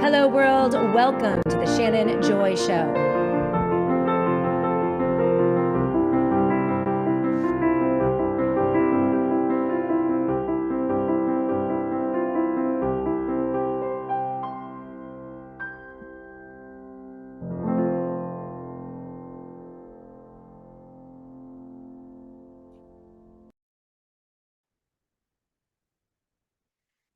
Hello, world. Welcome to the Shannon Joy Show.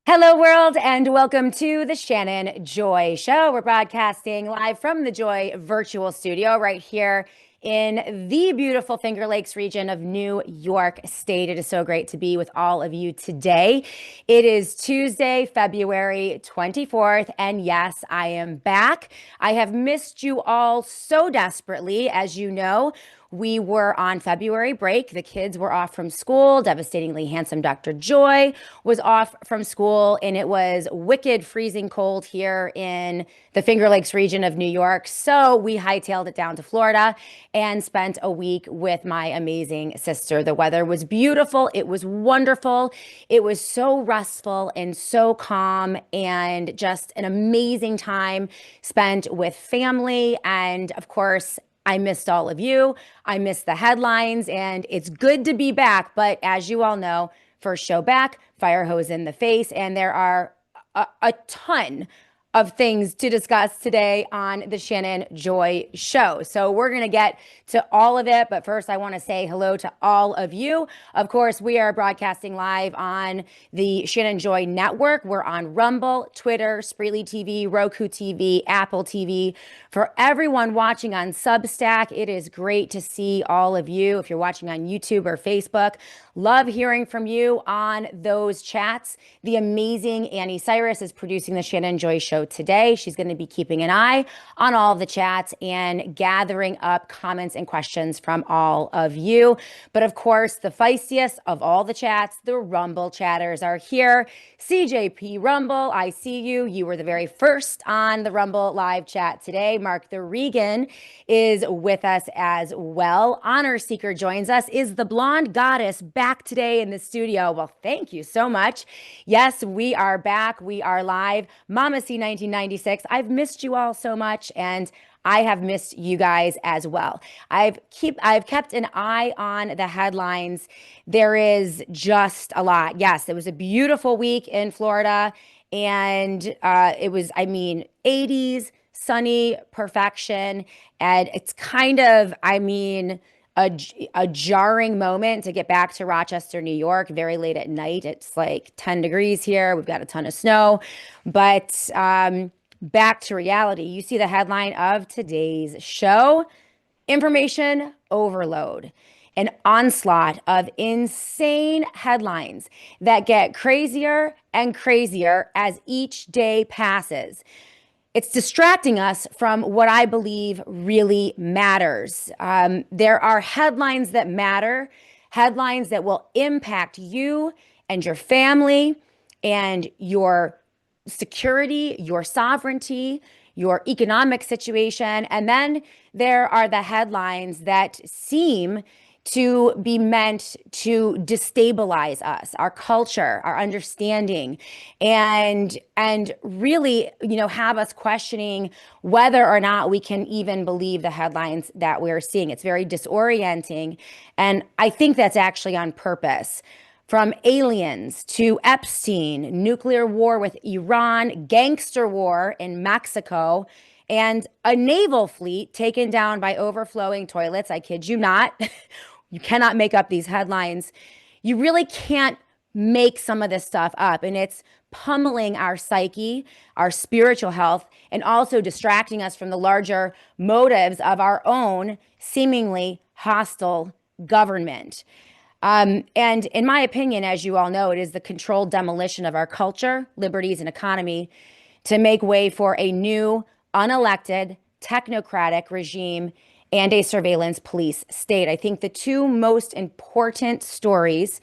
Hello, world, and welcome to the Shannon Joy Show. We're broadcasting live from the Joy Virtual Studio right here in the beautiful Finger Lakes region of New York State. It is so great to be with all of you today. It is Tuesday, February 24th, and yes, I am back. I have missed you all so desperately. As you know, we were on February break. The kids were off from school. Devastatingly handsome Dr. Joy was off from school, and it was wicked freezing cold here in the Finger Lakes region of New York. So we hightailed it down to Florida and spent a week with my amazing sister. The weather was beautiful. It was wonderful. It was so restful and so calm, and just an amazing time spent with family. And of course, I missed all of you. I missed the headlines, and it's good to be back. But as you all know, first show back, fire hose in the face. And there are a ton of things to discuss today on the Shannon Joy Show. So we're going to get to all of it. But first, I want to say hello to all of you. Of course, we are broadcasting live on the Shannon Joy Network. We're on Rumble, Twitter, Spreely TV, Roku TV, Apple TV. For everyone watching on Substack, it is great to see all of you. If you're watching on YouTube or Facebook, love hearing from you on those chats. The amazing Annie Cyrus is producing the Shannon Joy Show today. She's going to be keeping an eye on all of the chats and gathering up comments and questions from all of you. But of course, the feistiest of all the chats, the Rumble chatters are here. CJP Rumble, I see you. You were the very first on the Rumble live chat today. Mark the Regan is with us as well. Honor Seeker joins us. Is the blonde goddess back today in the studio? Well, thank you so much. Yes, we are back. We are live. Mama C 1996. I've missed you all so much, and I have missed you guys as well. I've kept an eye on the headlines. There is just a lot. Yes, it was a beautiful week in Florida, and it was, 80s, sunny perfection. And it's kind of, a jarring moment to get back to Rochester, New York, very late at night. It's like 10 degrees here. We've got a ton of snow, but back to reality. You see the headline of today's show: information overload. An onslaught of insane headlines that get crazier and crazier as each day passes. It's distracting us from what I believe really matters. There are headlines that matter, headlines that will impact you and your family and your security, your sovereignty, your economic situation. And then there are the headlines that seem to be meant to destabilize us, our culture, our understanding, and really, have us questioning whether or not we can even believe the headlines that we're seeing. It's very disorienting, and I think that's actually on purpose. From aliens to Epstein, nuclear war with Iran, gangster war in Mexico, and a naval fleet taken down by overflowing toilets. I kid you not. You cannot make up these headlines. You really can't make some of this stuff up. And it's pummeling our psyche, our spiritual health, and also distracting us from the larger motives of our own seemingly hostile government. And in my opinion, as you all know, it is the controlled demolition of our culture, liberties, and economy to make way for a new, unelected, technocratic regime and a surveillance police state. I think the two most important stories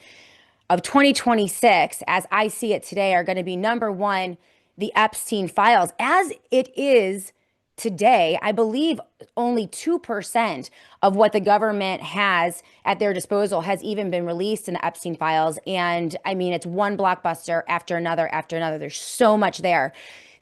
of 2026, as I see it today, are going to be, number one, the Epstein files. As it is today, I believe only 2% of what the government has at their disposal has even been released in the Epstein files. And it's one blockbuster after another after another. There's so much there.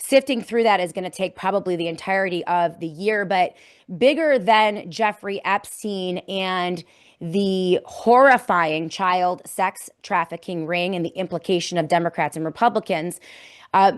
sifting through that is going to take probably the entirety of the year. But bigger than Jeffrey Epstein and the horrifying child sex trafficking ring and the implication of Democrats and Republicans, uh,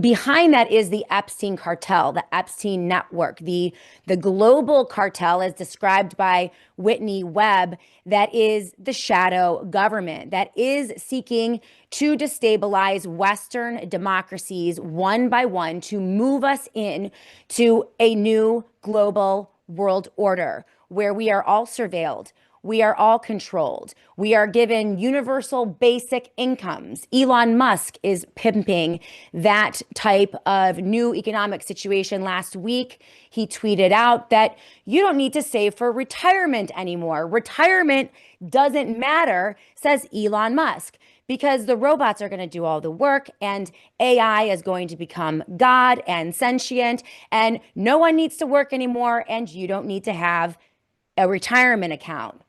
behind that is the Epstein cartel, the Epstein network, the global cartel as described by Whitney Webb, that is the shadow government that is seeking to destabilize Western democracies one by one to move us in to a new global world order where we are all surveilled. We are all controlled. We are given universal basic incomes. Elon Musk is pimping that type of new economic situation. Last week, he tweeted out that you don't need to save for retirement anymore. Retirement doesn't matter, says Elon Musk, because the robots are going to do all the work and AI is going to become God and sentient, and no one needs to work anymore, and you don't need to have a retirement account.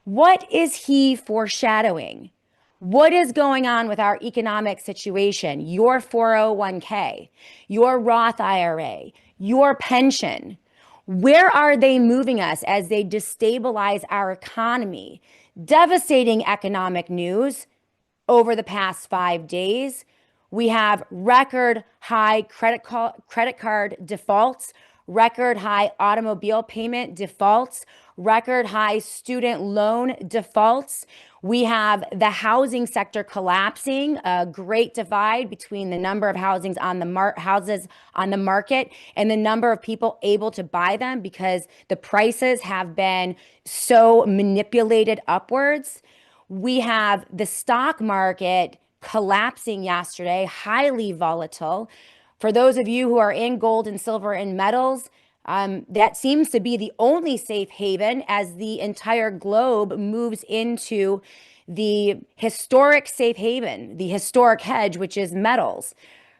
What is he foreshadowing? What is going on with our economic situation? Your 401k, your Roth IRA, your pension. Where are they moving us as they destabilize our economy? Devastating economic news over the past 5 days. We have record high credit card defaults, record high automobile payment defaults, record high student loan defaults. We have the housing sector collapsing, a great divide between the number of houses on the market and the number of people able to buy them because the prices have been so manipulated upwards. We have the stock market collapsing yesterday, highly volatile. For those of you who are in gold and silver and metals, that seems to be the only safe haven as the entire globe moves into the historic safe haven, the historic hedge, which is metals,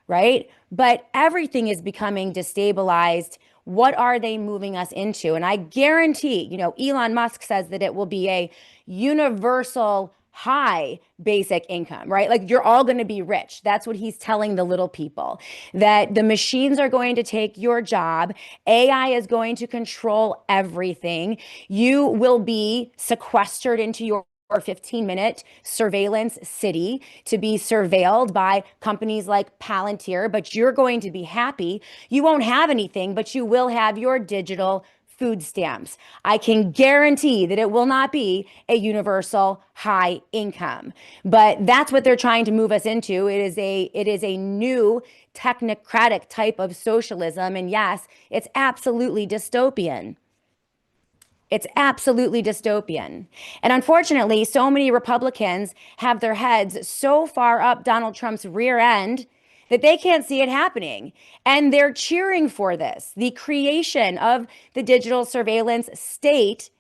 right? But everything is becoming destabilized. What are they moving us into? And I guarantee, Elon Musk says that it will be a universal high basic income, right? Like you're all going to be rich. That's what he's telling the little people, that the machines are going to take your job. AI is going to control everything. You will be sequestered into your 15-minute surveillance city to be surveilled by companies like Palantir, but you're going to be happy. You won't have anything, but you will have your digital food stamps. I can guarantee that it will not be a universal high income, but that's what they're trying to move us into. It is a new technocratic type of socialism. And yes, it's absolutely dystopian. It's absolutely dystopian. And unfortunately, so many Republicans have their heads so far up Donald Trump's rear end that they can't see it happening. And they're cheering for this. The creation of the digital surveillance state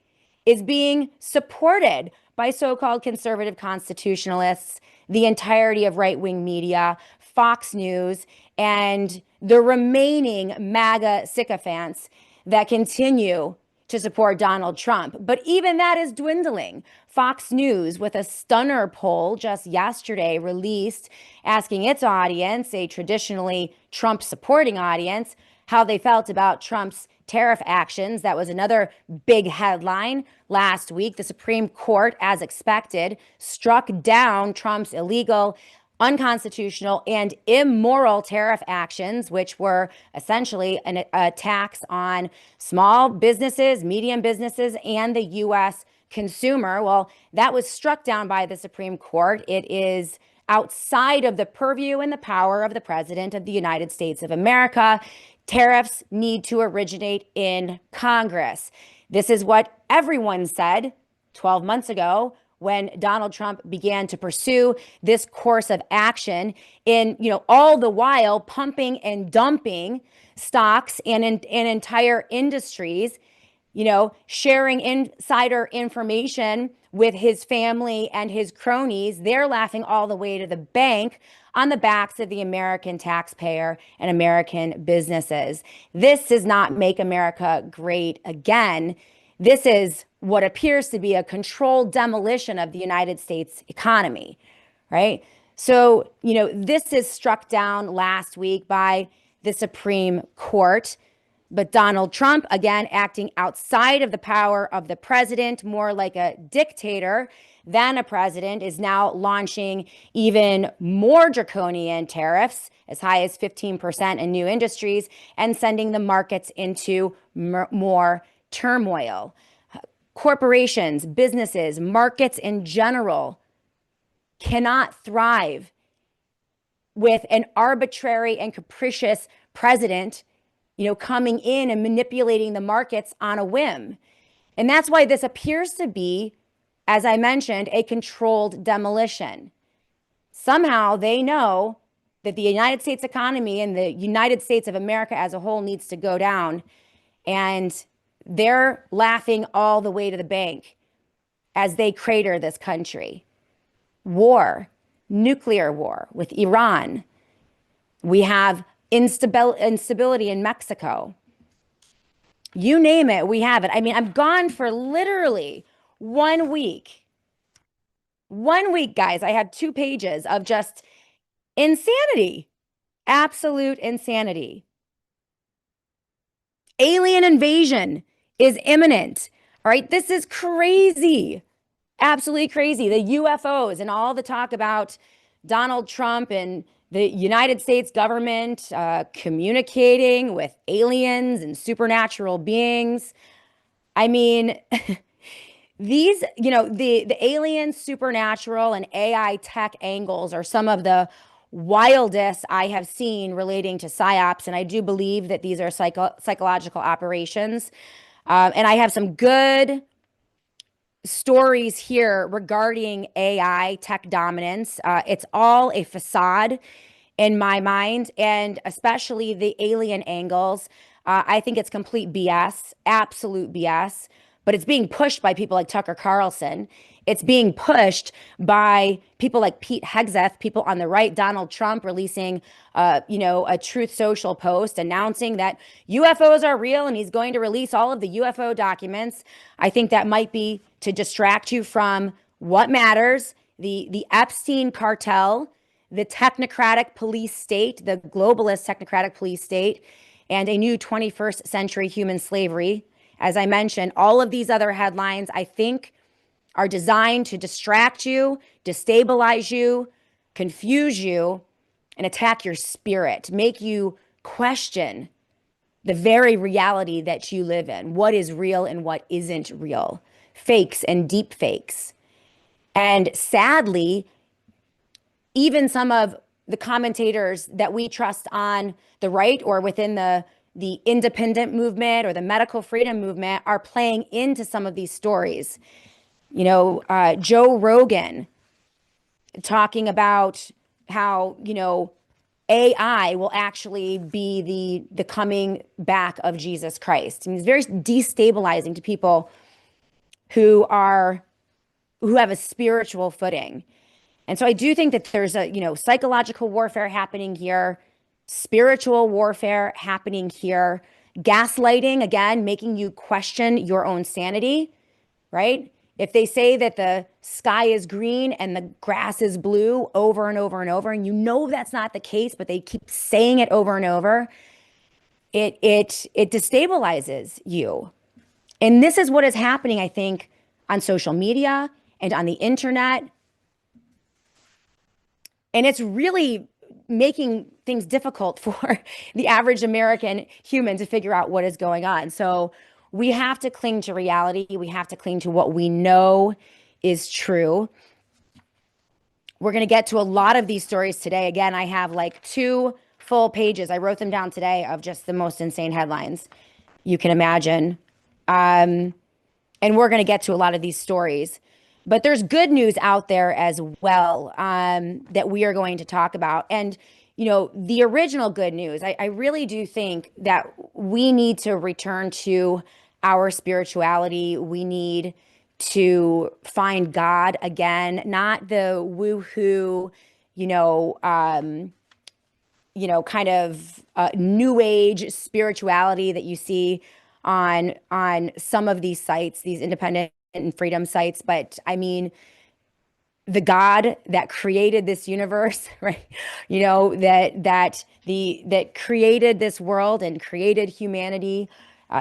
is being supported by so-called conservative constitutionalists, the entirety of right-wing media, Fox News, and the remaining MAGA sycophants that continue to support Donald Trump. But even that is dwindling. Fox News, with a stunner poll just yesterday released, asking its audience, a traditionally Trump supporting audience, how they felt about Trump's tariff actions. That was another big headline last week. The Supreme Court, as expected, struck down Trump's illegal, unconstitutional, and immoral tariff actions, which were essentially a tax on small businesses, medium businesses, and the U.S. consumer. Well, that was struck down by the Supreme Court. It is outside of the purview and the power of the President of the United States of America. Tariffs need to originate in Congress. This is what everyone said 12 months ago when Donald Trump began to pursue this course of action in, all the while pumping and dumping stocks and entire industries, sharing insider information with his family and his cronies. They're laughing all the way to the bank on the backs of the American taxpayer and American businesses. This does not make America great again. This is what appears to be a controlled demolition of the United States economy, right? So, this is struck down last week by the Supreme Court. But Donald Trump, again, acting outside of the power of the president, more like a dictator than a president, is now launching even more draconian tariffs, as high as 15% in new industries, and sending the markets into more turmoil. Corporations, businesses, markets in general cannot thrive with an arbitrary and capricious president, coming in and manipulating the markets on a whim. And that's why this appears to be, as I mentioned, a controlled demolition. Somehow they know that the United States economy and the United States of America as a whole needs to go down. And they're laughing all the way to the bank as they crater this country. War, nuclear war with Iran. We have instability in Mexico. You name it, we have it. I mean, I'm gone for literally 1 week. 1 week, guys. I have 2 pages of just insanity. Absolute insanity. Alien invasion is imminent. All right, this is crazy. Absolutely crazy. The UFOs and all the talk about Donald Trump and the United States government communicating with aliens and supernatural beings. I mean, these, the alien, supernatural, and AI tech angles are some of the wildest I have seen relating to psyops. And I do believe that these are psychological operations. And I have some good stories here regarding AI tech dominance. It's all a facade in my mind, and especially the alien angles. I think it's complete BS, absolute BS, but it's being pushed by people like Tucker Carlson. It's being pushed by people like Pete Hegseth, people on the right. Donald Trump releasing, a Truth Social post announcing that UFOs are real and he's going to release all of the UFO documents. I think that might be to distract you from what matters: the Epstein cartel, the technocratic police state, the globalist technocratic police state, and a new 21st century human slavery. As I mentioned, all of these other headlines, I think, are designed to distract you, destabilize you, confuse you, and attack your spirit, make you question the very reality that you live in, what is real and what isn't real, fakes and deep fakes. And sadly, even some of the commentators that we trust on the right or within the independent movement or the medical freedom movement are playing into some of these stories. Joe Rogan talking about how, AI will actually be the coming back of Jesus Christ. I mean, it's very destabilizing to people who have a spiritual footing. And so I do think that there's a, psychological warfare happening here, spiritual warfare happening here, gaslighting, again, making you question your own sanity, right? If they say that the sky is green and the grass is blue over and over and over, and that's not the case, but they keep saying it over and over, it destabilizes you. And this is what is happening, I think, on social media and on the internet. And it's really making things difficult for the average American human to figure out what is going on. So we have to cling to reality. We have to cling to what we know is true. We're going to get to a lot of these stories today. Again, I have like 2 full pages. I wrote them down today of just the most insane headlines you can imagine. And we're going to get to a lot of these stories. But there's good news out there as well that we are going to talk about. And, the original good news, I really do think that we need to return to our spirituality. We need to find God again, not the woohoo, kind of new age spirituality that you see on some of these sites, these independent and freedom sites. But I mean, the God that created this universe, right? That created this world and created humanity.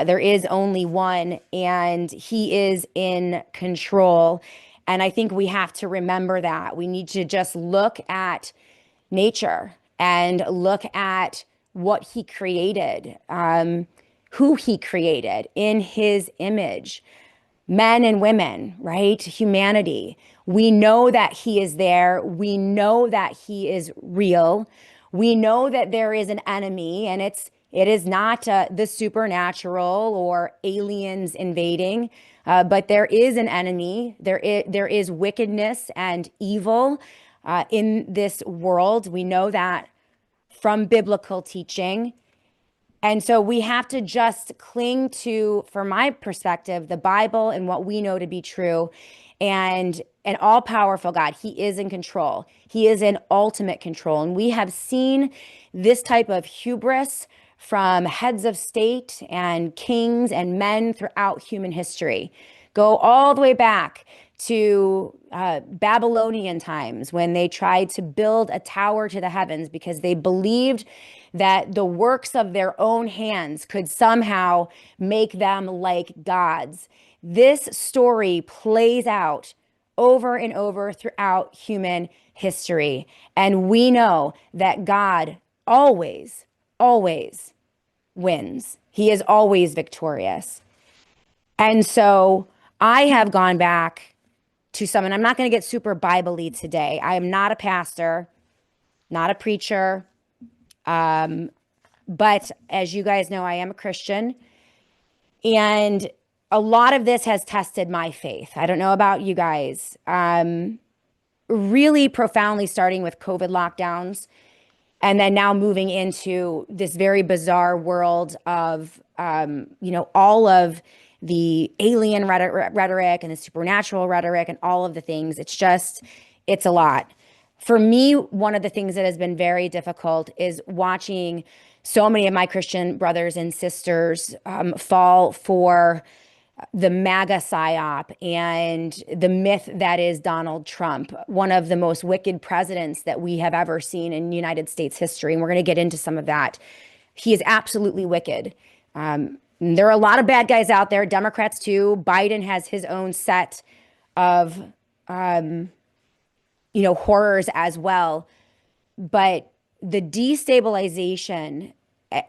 There is only one, and he is in control. And I think we have to remember that. We need to just look at nature and look at what he created, who he created in his image, men and women, right? Humanity. We know that he is there. We know that he is real. We know that there is an enemy, and it is not the supernatural or aliens invading, but there is an enemy. There is wickedness and evil in this world. We know that from biblical teaching. And so we have to just cling to, from my perspective, the Bible and what we know to be true. And an all-powerful God, he is in control. He is in ultimate control. And we have seen this type of hubris from heads of state and kings and men throughout human history. Go all the way back to Babylonian times, when they tried to build a tower to the heavens because they believed that the works of their own hands could somehow make them like gods. This story plays out over and over throughout human history. And we know that God always, always wins. He is always victorious. And so I have gone back to someone, I'm not going to get super Bible-y today. I am not a pastor, not a preacher. But as you guys know, I am a Christian. And a lot of this has tested my faith. I don't know about you guys. Really profoundly starting with COVID lockdowns, and then now moving into this very bizarre world of, all of the alien rhetoric and the supernatural rhetoric and all of the things. It's a lot. For me, one of the things that has been very difficult is watching so many of my Christian brothers and sisters fall for the MAGA psyop and the myth that is Donald Trump, one of the most wicked presidents that we have ever seen in United States history. And we're going to get into some of that. He is absolutely wicked. There are a lot of bad guys out there, Democrats too. Biden has his own set of, horrors as well. But the destabilization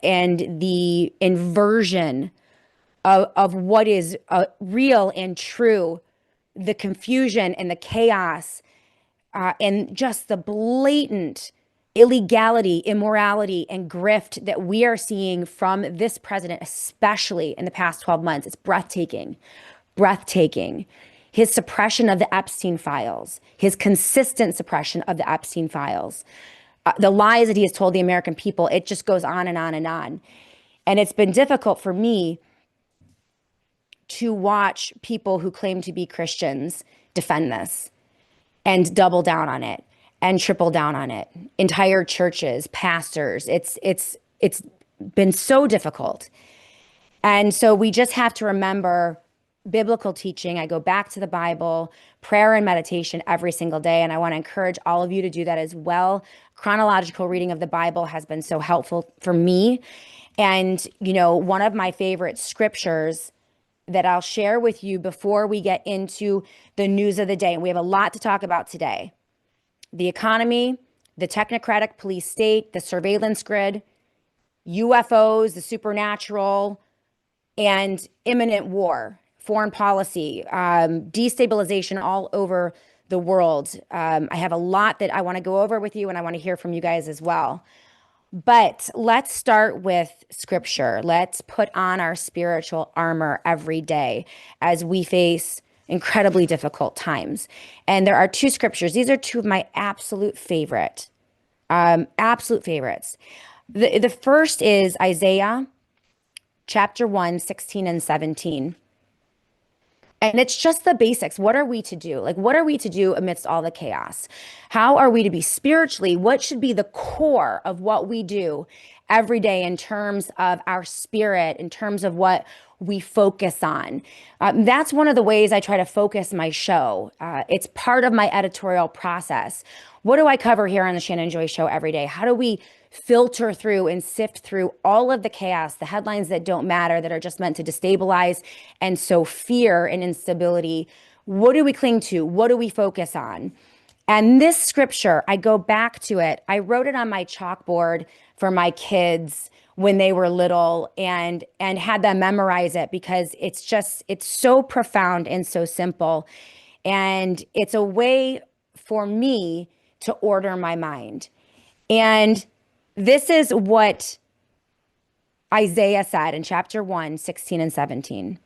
and the inversion of what is real and true, the confusion and the chaos, and just the blatant illegality, immorality, and grift that we are seeing from this president, especially in the past 12 months. It's breathtaking, breathtaking. His suppression of the Epstein files, his consistent suppression of the Epstein files, the lies that he has told the American people, it just goes on and on and on. And it's been difficult for me to watch people who claim to be Christians defend this and double down on it and triple down on it. Entire churches, pastors, it's been so difficult. And so we just have to remember biblical teaching. I go back to the Bible, prayer and meditation every single day. And I want to encourage all of you to do that as well. Chronological reading of the Bible has been so helpful for me. And, one of my favorite scriptures that I'll share with you before we get into the news of the day, and we have a lot to talk about today: the economy, the technocratic police state, the surveillance grid, UFOs, the supernatural, and imminent war, foreign policy, destabilization all over the world. I have a lot that I want to go over with you, and I want to hear from you guys as well. But let's start with scripture. Let's put on our spiritual armor every day as we face incredibly difficult times. And there are two scriptures. These are two of my absolute favorites. The first is Isaiah chapter 1, 16 and 17. And it's just the basics. What are we to do? What are we to do amidst all the chaos? How are we to be spiritually? What should be the core of what we do every day in terms of our spirit, in terms of what we focus on. That's one of the ways I try to focus my show. It's part of my editorial process. What do I cover here on the Shannon Joy Show every day? How do we filter through and sift through all of the chaos, the headlines that don't matter, that are just meant to destabilize and sow fear and instability? What do we cling to? What do we focus on? And this scripture, I go back to it. I wrote it on my chalkboard for my kids when they were little and had them memorize it because it's so profound and so simple. And it's a way for me to order my mind. And this is what Isaiah said in chapter 1, 16 and 17.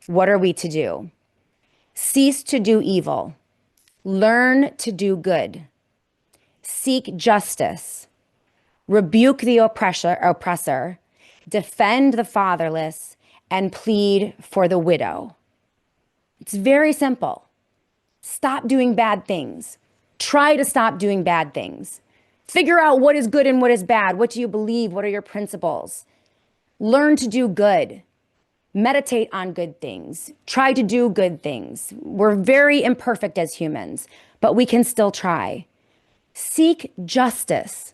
What are we to do? Cease to do evil. Learn to do good. Seek justice. Rebuke the oppressor. Defend the fatherless and plead for the widow. It's very simple. Stop doing bad things. Try to stop doing bad things. Figure out what is good and what is bad. What do you believe? What are your principles? Learn to do good. Meditate on good things. Try to do good things. We're very imperfect as humans, but we can still try. Seek justice.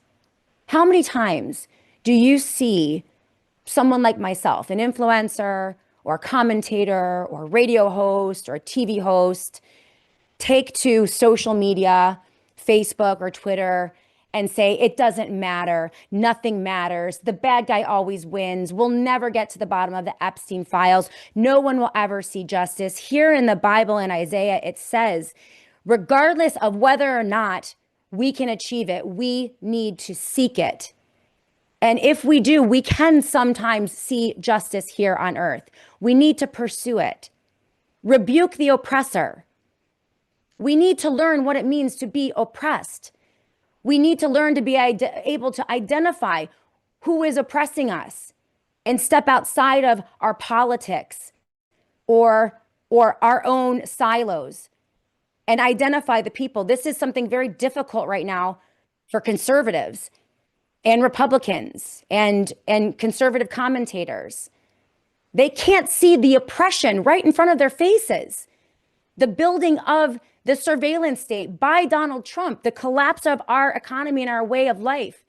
How many times do you see someone like myself, an influencer or commentator or radio host or TV host, take to social media, Facebook or Twitter, and say, it doesn't matter, nothing matters, the bad guy always wins, we'll never get to the bottom of the Epstein files, no one will ever see justice? Here in the Bible in Isaiah, it says, regardless of whether or not we can achieve it, we need to seek it. And if we do, we can sometimes see justice here on earth. We need to pursue it. Rebuke the oppressor. We need to learn what it means to be oppressed. We need to learn to be able to identify who is oppressing us and step outside of our politics or our own silos and identify the people. This is something very difficult right now for conservatives and Republicans and conservative commentators. They can't see the oppression right in front of their faces. The building of the surveillance state by Donald Trump, the collapse of our economy and our way of life,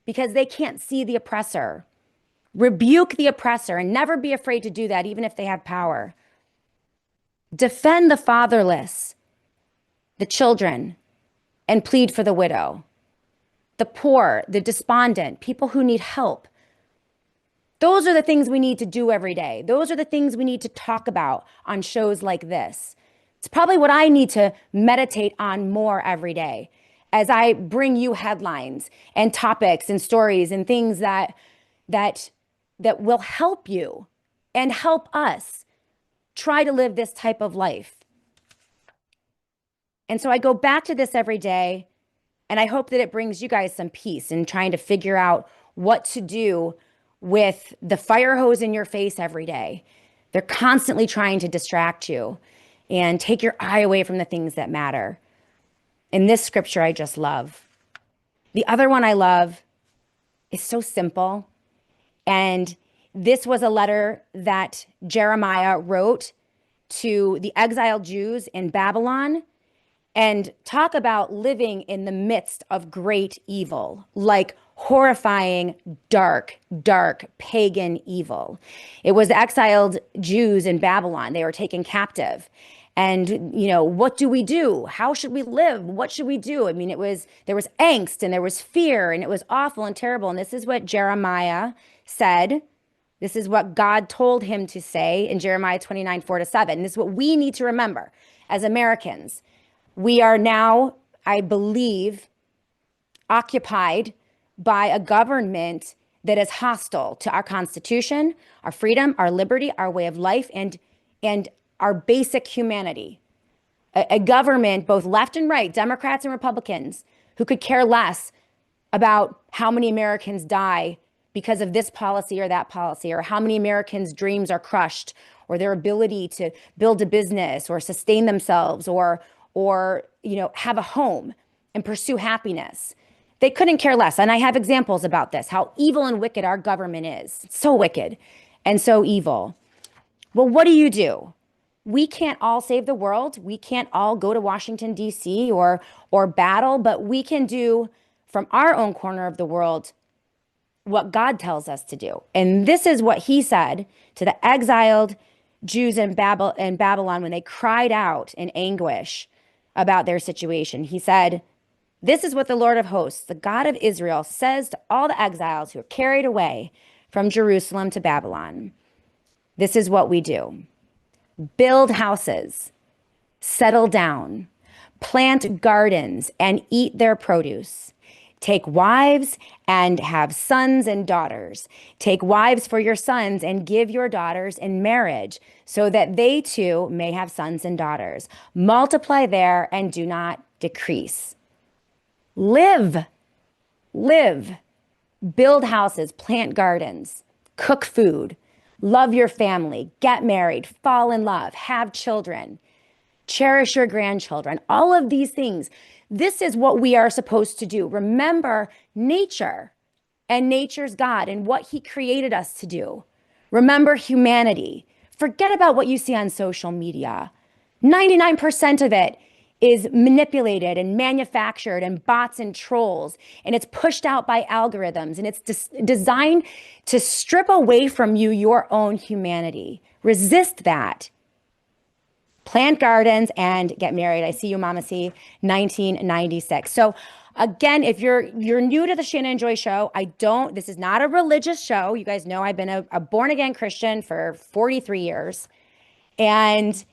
because they can't see the oppressor. Rebuke the oppressor and never be afraid to do that, even if they have power. Defend the fatherless, the children, and plead for the widow, the poor, the despondent, people who need help. Those are the things we need to do every day. Those are the things we need to talk about on shows like this. It's probably what I need to meditate on more every day as I bring you headlines and topics and stories and things that will help you and help us try to live this type of life. And so I go back to this every day, and I hope that it brings you guys some peace in trying to figure out what to do with the fire hose in your face every day. They're constantly trying to distract you and take your eye away from the things that matter. And this scripture I just love. The other one I love is so simple. And this was a letter that Jeremiah wrote to the exiled Jews in Babylon, and talk about living in the midst of great evil, like horrifying, dark pagan evil. It was the exiled Jews in Babylon. They were taken captive. And, what do we do? How should we live? What should we do? I mean, there was angst and there was fear and it was awful and terrible. And this is what Jeremiah said. This is what God told him to say in Jeremiah 29, 4-7. This is what we need to remember as Americans. We are now, I believe, occupied by a government that is hostile to our Constitution, our freedom, our liberty, our way of life, and our basic humanity. A government, both left and right, Democrats and Republicans, who could care less about how many Americans die because of this policy or that policy, or how many Americans' dreams are crushed, or their ability to build a business or sustain themselves or have a home and pursue happiness. They couldn't care less. And I have examples about this, how evil and wicked our government is. It's so wicked and so evil. Well, what do? We can't all save the world. We can't all go to Washington, D.C. or battle, but we can do from our own corner of the world what God tells us to do. And this is what he said to the exiled Jews in Babylon when they cried out in anguish about their situation. He said, "This is what the Lord of hosts, the God of Israel, says to all the exiles who are carried away from Jerusalem to Babylon. This is what we do. Build houses, settle down, plant gardens, and eat their produce. Take wives and have sons and daughters. Take wives for your sons and give your daughters in marriage so that they too may have sons and daughters. Multiply there and do not decrease. Live, build houses, plant gardens, cook food, love your family, get married, fall in love, have children, cherish your grandchildren, all of these things. This is what we are supposed to do. Remember nature and nature's God and what he created us to do. Remember humanity. Forget about what you see on social media. 99% of it is manipulated and manufactured and bots and trolls, and it's pushed out by algorithms, and it's designed to strip away from you your own humanity. Resist that. Plant gardens and get married. I see you, Mama C, 1996. So again, if you're new to the Shannon Joy Show, this is not a religious show. You guys know I've been a born again Christian for 43 years. And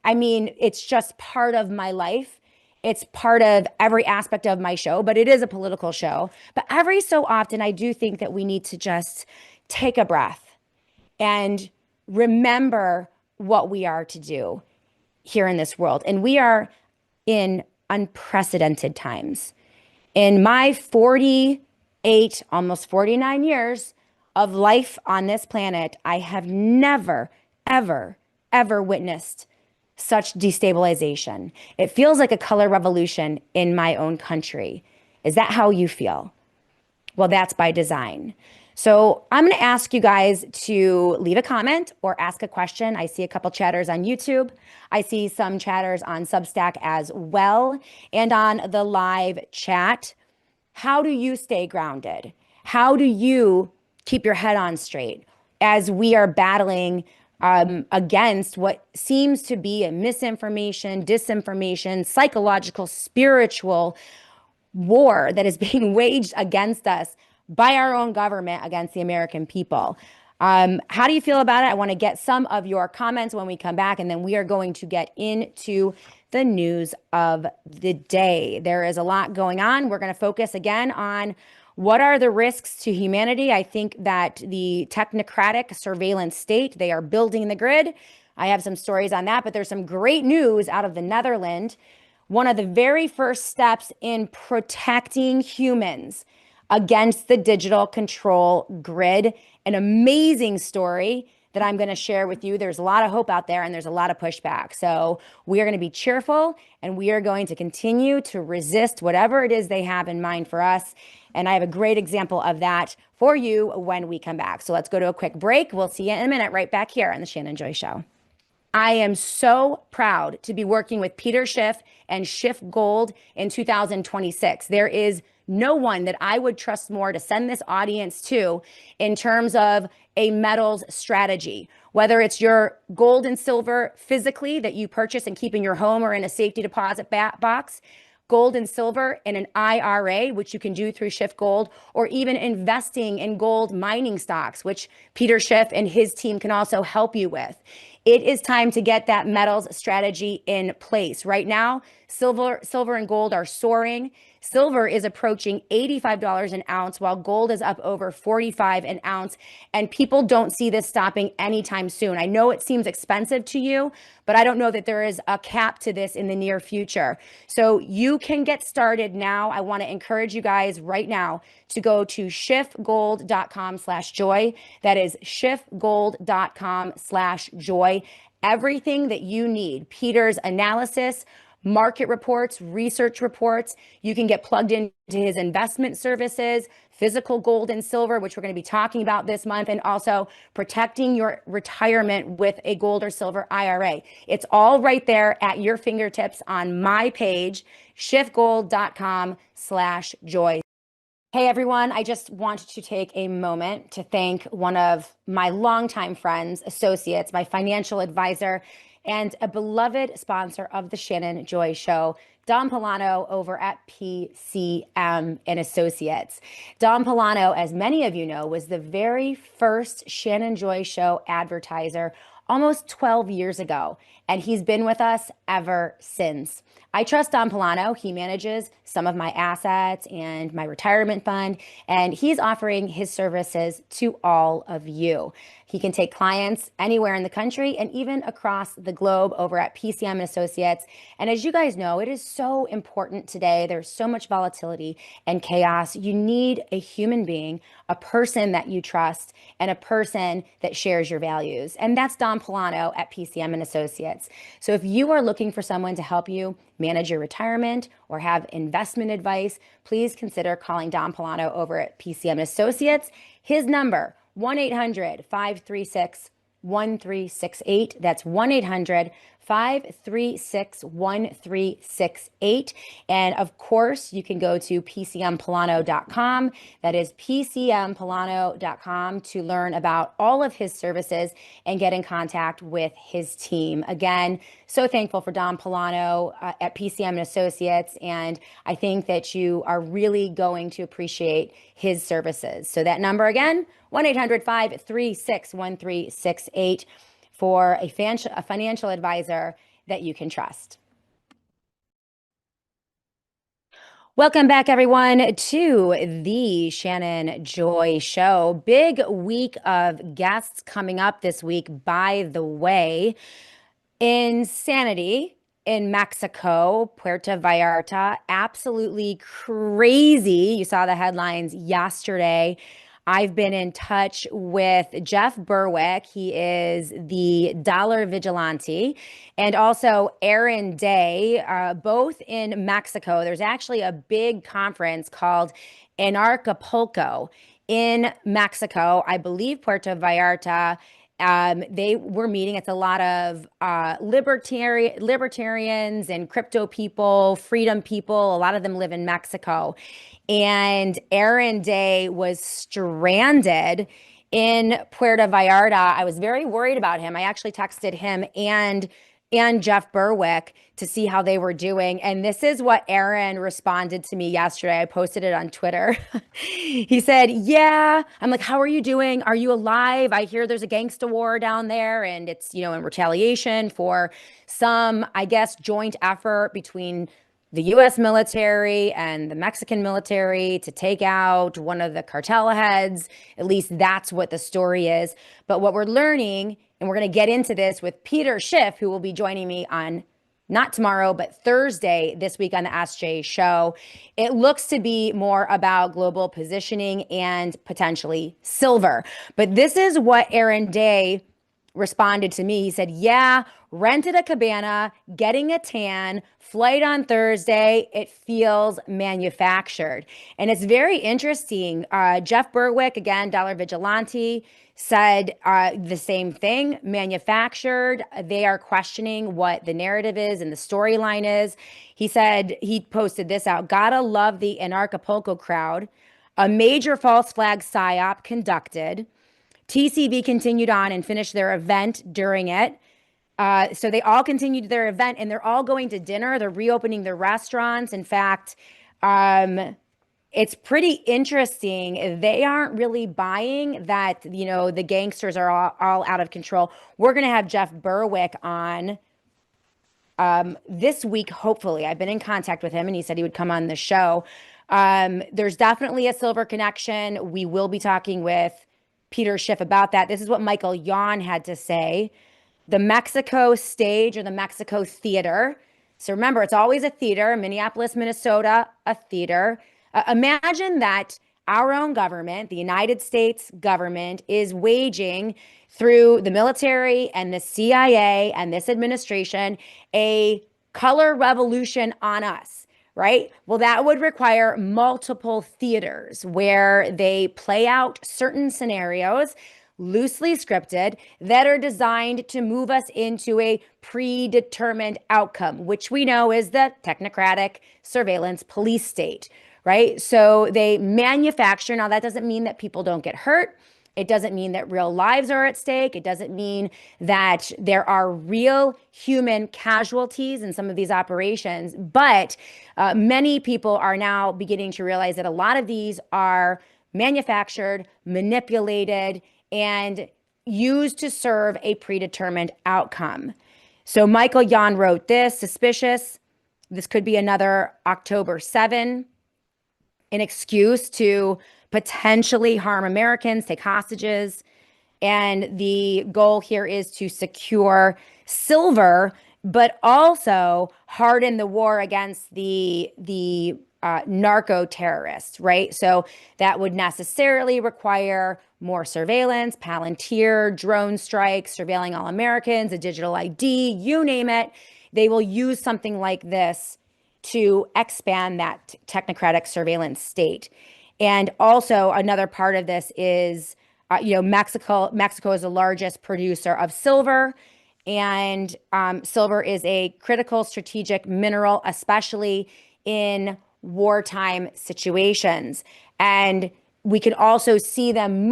I mean, it's just part of my life. It's part of every aspect of my show, but it is a political show. But every so often, I do think that we need to just take a breath and remember what we are to do here in this world. And we are in unprecedented times. In my 48, almost 49 years of life on this planet, I have never, ever witnessed such destabilization. It feels like a color revolution in my own country. Is that how you feel? Well, that's by design. So I'm going to ask you guys to leave a comment or ask a question. I see a couple chatters on YouTube. I see some chatters on Substack as well, and on the live chat. How do you stay grounded? How do you keep your head on straight as we are battling against what seems to be a misinformation, disinformation, psychological, spiritual war that is being waged against us by our own government against the American people? How do you feel about it? I want to get some of your comments when we come back, and then we are going to get into the news of the day. There is a lot going on. We're going to focus again on what are the risks to humanity. I think that the technocratic surveillance state, they are building the grid. I have some stories on that, but there's some great news out of the Netherlands. One of the very first steps in protecting humans against the digital control grid. An amazing story that I'm going to share with you. There's a lot of hope out there and there's a lot of pushback. So we are going to be cheerful and we are going to continue to resist whatever it is they have in mind for us. And I have a great example of that for you when we come back. So let's go to a quick break. We'll see you in a minute right back here on the Shannon Joy Show. I am so proud to be working with Peter Schiff and Schiff Gold in 2026. There is no one that I would trust more to send this audience to in terms of a metals strategy, whether it's your gold and silver physically that you purchase and keep in your home or in a safety deposit box, gold and silver in an IRA, which you can do through Schiff Gold, or even investing in gold mining stocks, which Peter Schiff and his team can also help you with. It is time to get that metals strategy in place. Right now, silver and gold are soaring. Silver is approaching $85 an ounce, while gold is up over $45 an ounce. And people don't see this stopping anytime soon. I know it seems expensive to you, but I don't know that there is a cap to this in the near future. So you can get started now. I want to encourage you guys right now to go to schiffgold.com/joy. That is schiffgold.com/joy. Everything that you need, Peter's analysis, market reports, research reports. You can get plugged into his investment services, physical gold and silver, which we're going to be talking about this month, and also protecting your retirement with a gold or silver IRA. It's all right there at your fingertips on my page, shiftgold.com/joy. Hey everyone, I just wanted to take a moment to thank one of my longtime friends, associates, my financial advisor, and a beloved sponsor of the Shannon Joy Show, Don Pullano over at PCM and Associates. Don Pullano, as many of you know, was the very first Shannon Joy Show advertiser almost 12 years ago, and he's been with us ever since. I trust Don Pullano. He manages some of my assets and my retirement fund, and he's offering his services to all of you. He can take clients anywhere in the country and even across the globe over at PCM and Associates. And as you guys know, it is so important today. There's so much volatility and chaos. You need a human being, a person that you trust, and a person that shares your values. And that's Don Pullano at PCM and Associates. So if you are looking for someone to help you manage your retirement or have investment advice, please consider calling Don Pullano over at PCM and Associates. His number, 1-800-536-1368. That's 1-800-536-1368. And of course, you can go to pcmpullano.com. That is pcmpullano.com to learn about all of his services and get in contact with his team. Again, so thankful for Don Pullano at PCM and Associates, and I think that you are really going to appreciate his services. So that number again, 1-800-536-1368 for a financial advisor that you can trust. Welcome back, everyone, to the Shannon Joy Show. Big week of guests coming up this week, by the way. Insanity in Mexico, Puerto Vallarta, absolutely crazy. You saw the headlines yesterday. I've been in touch with Jeff Berwick. He is the dollar vigilante, and also Aaron Day, both in Mexico. There's actually a big conference called Anarchapulco in Mexico. I believe Puerto Vallarta. They were meeting. It's a lot of libertarians and crypto people, freedom people. A lot of them live in Mexico. And Aaron Day was stranded in Puerto Vallarta. I was very worried about him. I actually texted him and Jeff Berwick to see how they were doing. And this is what Aaron responded to me yesterday. I posted it on Twitter. He said, yeah. I'm like, how are you doing? Are you alive? I hear there's a gangsta war down there, and it's, in retaliation for some, I guess, joint effort between the U.S. military and the Mexican military to take out one of the cartel heads. At least that's what the story is. But what we're learning, and we're going to get into this with Peter Schiff, who will be joining me on not tomorrow, but Thursday this week on the SJ show. It looks to be more about global positioning and potentially silver. But this is what Aaron Day responded to me. He said, yeah, rented a cabana, getting a tan, flight on Thursday. It feels manufactured. And it's very interesting. Jeff Berwick, again, Dollar Vigilante, said the same thing, manufactured. They are questioning what the narrative is and the storyline is. He said, he posted this out, gotta love the Anarchapulco crowd. A major false flag psyop conducted. TCV continued on and finished their event during it. So they all continued their event, and they're all going to dinner. They're reopening their restaurants. In fact, it's pretty interesting. They aren't really buying that, the gangsters are all out of control. We're going to have Jeff Berwick on this week, hopefully. I've been in contact with him, and he said he would come on the show. There's definitely a silver connection. We will be talking with Peter Schiff about that. This is what Michael Yon had to say. The Mexico stage, or the Mexico theater. So remember, it's always a theater. Minneapolis, Minnesota, a theater. Imagine that our own government, the United States government, is waging through the military and the CIA and this administration a color revolution on us, right? Well, that would require multiple theaters where they play out certain scenarios, loosely scripted, that are designed to move us into a predetermined outcome, which we know is the technocratic surveillance police state, right? So they manufacture. Now, that doesn't mean that people don't get hurt. It doesn't mean that real lives are at stake. It doesn't mean that there are real human casualties in some of these operations. But many people are now beginning to realize that a lot of these are manufactured, manipulated, and used to serve a predetermined outcome. So Michael Yon wrote this: suspicious. This could be another October 7, an excuse to potentially harm Americans, take hostages. And the goal here is to secure silver, but also harden the war against the narco terrorists, right? So that would necessarily require more surveillance, Palantir, drone strikes, surveilling all Americans, a digital ID, you name it. They will use something like this to expand that technocratic surveillance state. And also another part of this is, Mexico is the largest producer of silver, and silver is a critical strategic mineral, especially in wartime situations. And we can also see them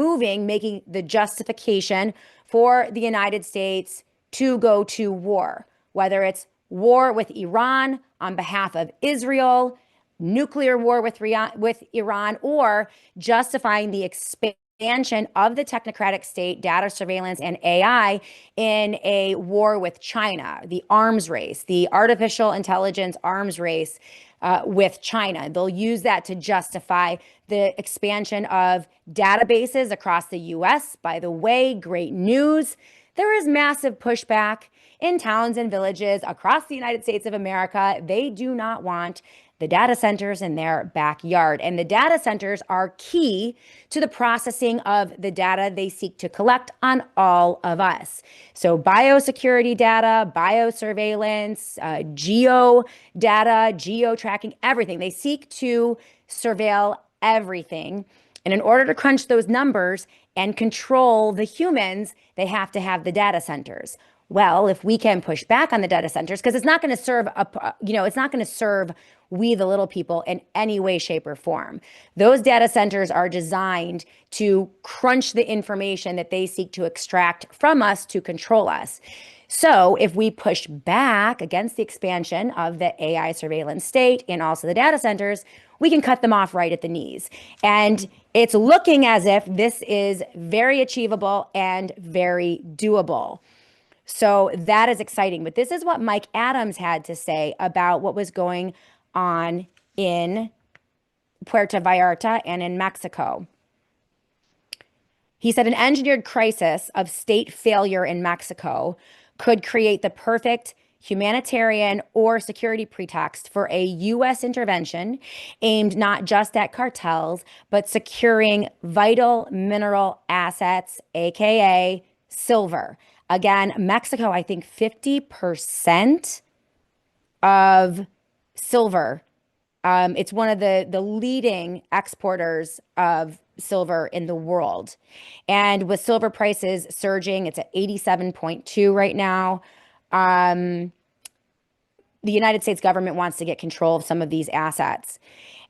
making the justification for the United States to go to war, whether it's war with Iran on behalf of Israel, nuclear war with Iran, or justifying the expansion of the technocratic state, data surveillance, and AI in a war with China, the arms race, the artificial intelligence arms race with China. They'll use that to justify the expansion of databases across the US. By the way, great news. There is massive pushback in towns and villages across the United States of America. They do not want the data centers in their backyard. And the data centers are key to the processing of the data they seek to collect on all of us. So biosecurity data, biosurveillance, geo data, geo tracking, everything. They seek to surveil everything. And in order to crunch those numbers and control the humans, they have to have the data centers. Well, if we can push back on the data centers, because it's not going to serve it's not going to serve we the little people in any way, shape, or form. Those data centers are designed to crunch the information that they seek to extract from us to control us. So if we push back against the expansion of the AI surveillance state and also the data centers, we can cut them off right at the knees. And it's looking as if this is very achievable and very doable. So that is exciting. But this is what Mike Adams had to say about what was going on in Puerto Vallarta and in Mexico. He said an engineered crisis of state failure in Mexico could create the perfect humanitarian or security pretext for a U.S. intervention aimed not just at cartels, but securing vital mineral assets, aka silver. Again, Mexico, I think 50% of silver. It's one of the leading exporters of silver in the world. And with silver prices surging, it's at 87.2 right now. The United States government wants to get control of some of these assets.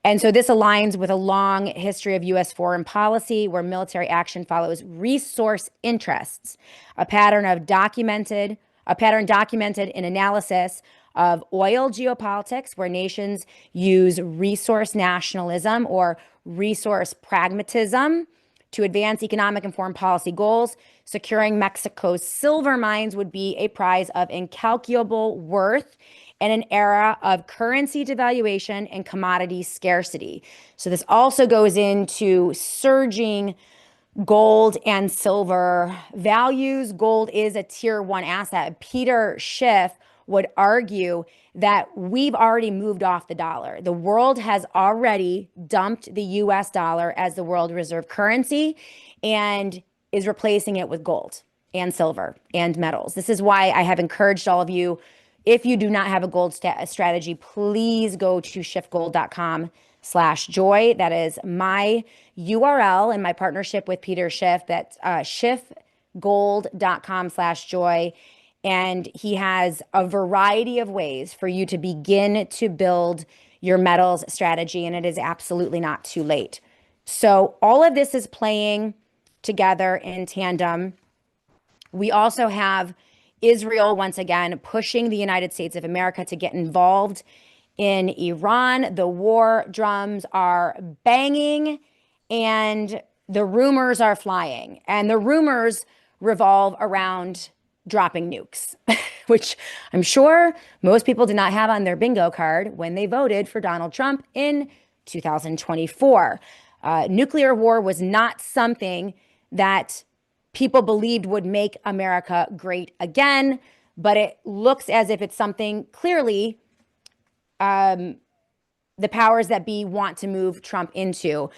And so this aligns with a long history of U.S. foreign policy where military action follows resource interests, a pattern documented in analysis of oil geopolitics, where nations use resource nationalism or resource pragmatism to advance economic and foreign policy goals. Securing Mexico's silver mines would be a prize of incalculable worth in an era of currency devaluation and commodity scarcity. So this also goes into surging gold and silver values. Gold is a tier 1 asset. Peter Schiff would argue that we've already moved off the dollar. The world has already dumped the US dollar as the world reserve currency and is replacing it with gold and silver and metals. This is why I have encouraged all of you If you do not have a gold strategy, please go to shiftgold.com/joy. That is my URL in my partnership with Peter Schiff. That's shiftgold.com/joy. And he has a variety of ways for you to begin to build your metals strategy, and it is absolutely not too late. So all of this is playing together in tandem. We also have Israel, once again, pushing the United States of America to get involved in Iran. The war drums are banging and the rumors are flying. And the rumors revolve around dropping nukes, which I'm sure most people did not have on their bingo card when they voted for Donald Trump in 2024. Nuclear war was not something that people believed would make America great again, but it looks as if it's something clearly the powers that be want to move Trump into.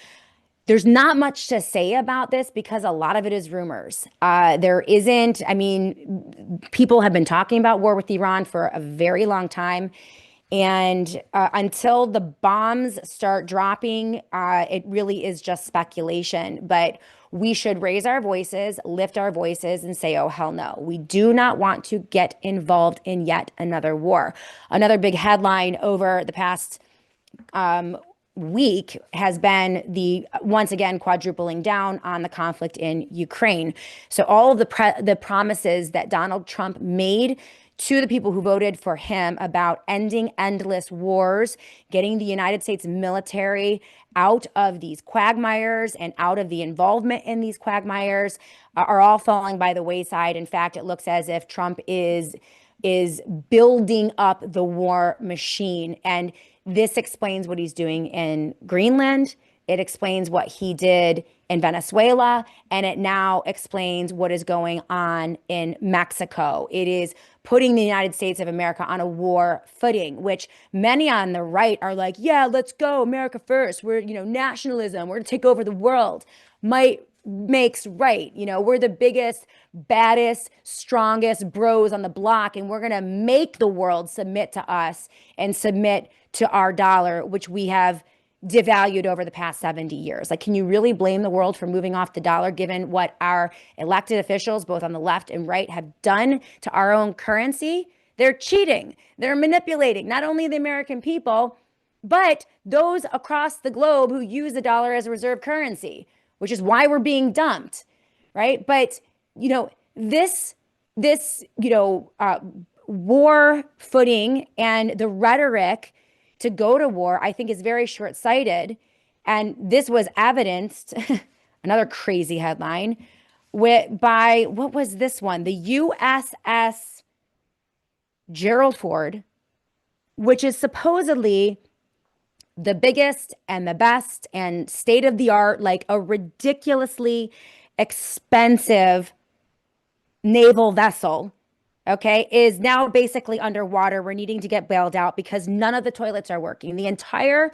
There's not much to say about this because a lot of it is rumors. There isn't, I mean, people have been talking about war with Iran for a very long time. And until the bombs start dropping, it really is just speculation. But we should raise our voices, lift our voices, and say, oh, hell no. We do not want to get involved in yet another war. Another big headline over the past week has been the, once again, quadrupling down on the conflict in Ukraine. So all of the promises that Donald Trump made to the people who voted for him about ending endless wars, getting the United States military out of these quagmires and out of the involvement in these quagmires, are all falling by the wayside. In fact, it looks as if Trump is building up the war machine. And this explains what he's doing in Greenland. It explains what he did in Venezuela, and it now explains what is going on in Mexico. It is putting the United States of America on a war footing, which many on the right are like, yeah, let's go, America first. We're, nationalism. We're going to take over the world. Might makes right. We're the biggest, baddest, strongest bros on the block, and we're going to make the world submit to us and submit to our dollar, which we have devalued over the past 70 years. Like, can you really blame the world for moving off the dollar, given what our elected officials, both on the left and right, have done to our own currency? They're cheating. They're manipulating not only the American people, but those across the globe who use the dollar as a reserve currency, which is why we're being dumped, right? But, this war footing and the rhetoric to go to war, I think, is very short-sighted. And this was evidenced, another crazy headline, by, what was this one? The USS Gerald Ford, which is supposedly the biggest and the best and state-of-the-art, like a ridiculously expensive naval vessel, okay, is now basically underwater. We're needing to get bailed out because none of the toilets are working. The entire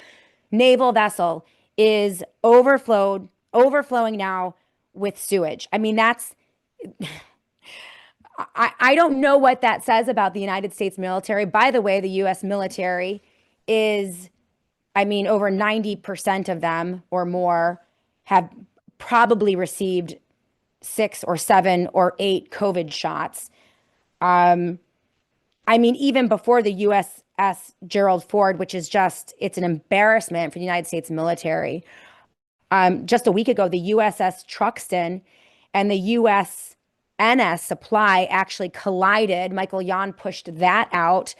naval vessel is overflowing now with sewage. I mean, that's, I don't know what that says about the United States military. By the way, the U.S. military is, over 90% of them or more have probably received 6 or 7 or 8 COVID shots. Even before the USS Gerald Ford, which is it's an embarrassment for the United States military. Just a week ago, the USS Truxtun and the USNS Supply actually collided. Michael Yon pushed that out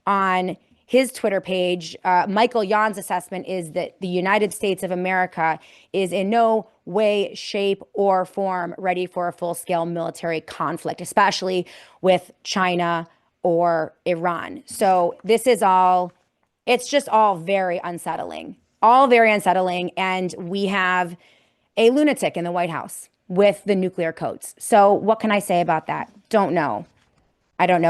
on his Twitter page. Michael Yon's assessment is that the United States of America is in no way, shape, or form ready for a full-scale military conflict, especially with China or Iran. So this is it's just all very unsettling, And we have a lunatic in the White House with the nuclear codes. So what can I say about that? I don't know.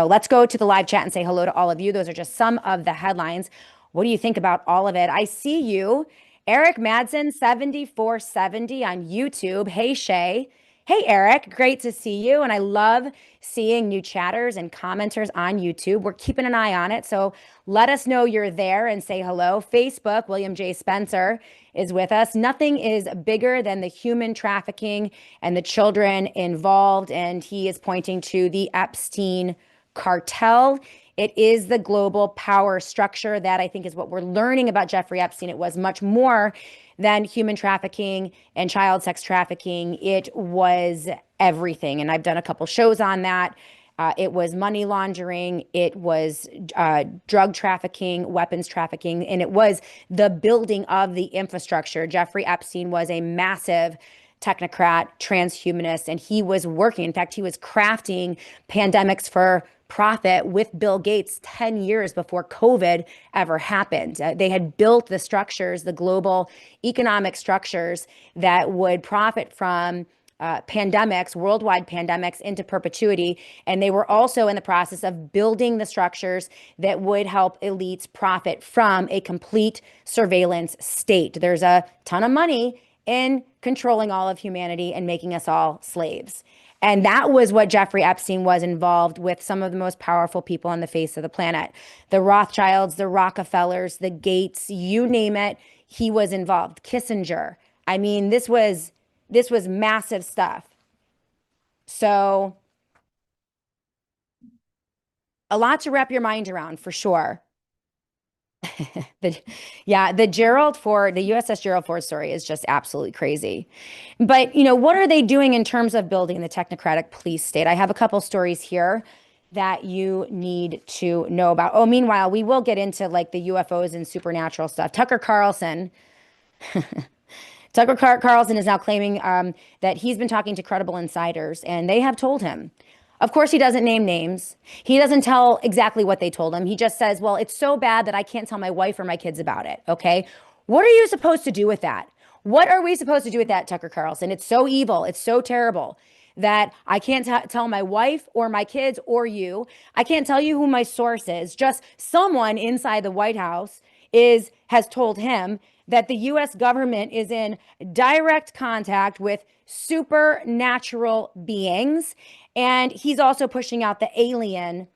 Let's go to the live chat and say hello to all of you. Those are just some of the headlines. What do you think about all of it? I see you. Eric Madsen, 7470 on YouTube. Hey, Shay. Hey, Eric, great to see you. And I love seeing new chatters and commenters on YouTube. We're keeping an eye on it. So let us know you're there and say hello. Facebook, William J. Spencer is with us. Nothing is bigger than the human trafficking and the children involved. And he is pointing to the Epstein cartel. It is the global power structure that I think is what we're learning about Jeffrey Epstein. It was much more than human trafficking and child sex trafficking. It was everything. And I've done a couple shows on that. It was money laundering, it was drug trafficking, weapons trafficking, and it was the building of the infrastructure. Jeffrey Epstein was a massive technocrat, transhumanist, and he was working. In fact, he was crafting pandemics for profit with Bill Gates 10 years before COVID ever happened. They had built the structures, the global economic structures that would profit from pandemics, worldwide pandemics into perpetuity. And they were also in the process of building the structures that would help elites profit from a complete surveillance state. There's a ton of money in controlling all of humanity and making us all slaves. And that was what Jeffrey Epstein was involved with, some of the most powerful people on the face of the planet. The Rothschilds, the Rockefellers, the Gates, you name it, he was involved. Kissinger. I mean, this was massive stuff. So a lot to wrap your mind around for sure. The Gerald Ford, the USS Gerald Ford story is just absolutely crazy. But, what are they doing in terms of building the technocratic police state? I have a couple stories here that you need to know about. Oh, meanwhile, we will get into like the UFOs and supernatural stuff. Tucker Carlson is now claiming that he's been talking to credible insiders, and they have told him. Of course, he doesn't name names. He doesn't tell exactly what they told him. He just says, well, it's so bad that I can't tell my wife or my kids about it. Okay. What are you supposed to do with that? What are we supposed to do with that, Tucker Carlson? It's so evil. It's so terrible that I can't tell my wife or my kids or you. I can't tell you who my source is. Just someone inside the White House has told him that the US government is in direct contact with supernatural beings. And he's also pushing out the alien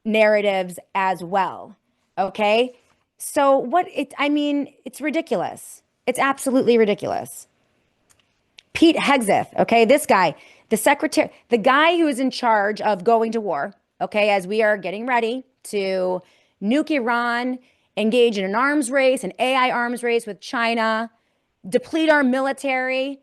narratives as well. Okay. So it's ridiculous. It's absolutely ridiculous. Pete Hegseth, okay, this guy, the guy who is in charge of going to war, okay, as we are getting ready to nuke Iran, engage in an arms race, an AI arms race with China, deplete our military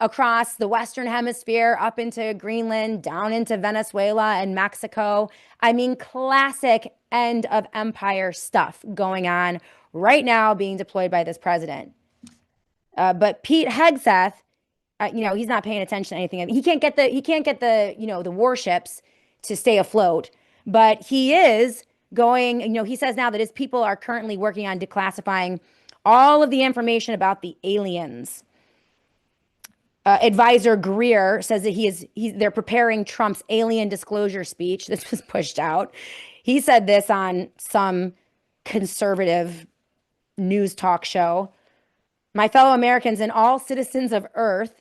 across the Western Hemisphere, up into Greenland, down into Venezuela and Mexico. I mean, classic end of empire stuff going on right now, being deployed by this president. But Pete Hegseth, he's not paying attention to anything. He can't get the warships to stay afloat, but he is going, he says now that his people are currently working on declassifying all of the information about the aliens. Advisor Greer says that they're preparing Trump's alien disclosure speech. This was pushed out. He said this on some conservative news talk show. My fellow Americans and all citizens of Earth,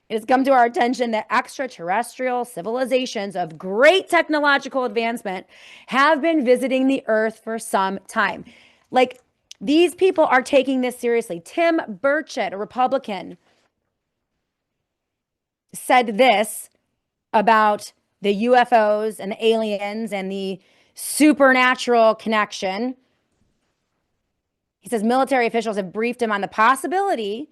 it has come to our attention that extraterrestrial civilizations of great technological advancement have been visiting the Earth for some time. Like, these people are taking this seriously. Tim Burchett, a Republican, said this about the UFOs and the aliens and the supernatural connection. He says military officials have briefed him on the possibility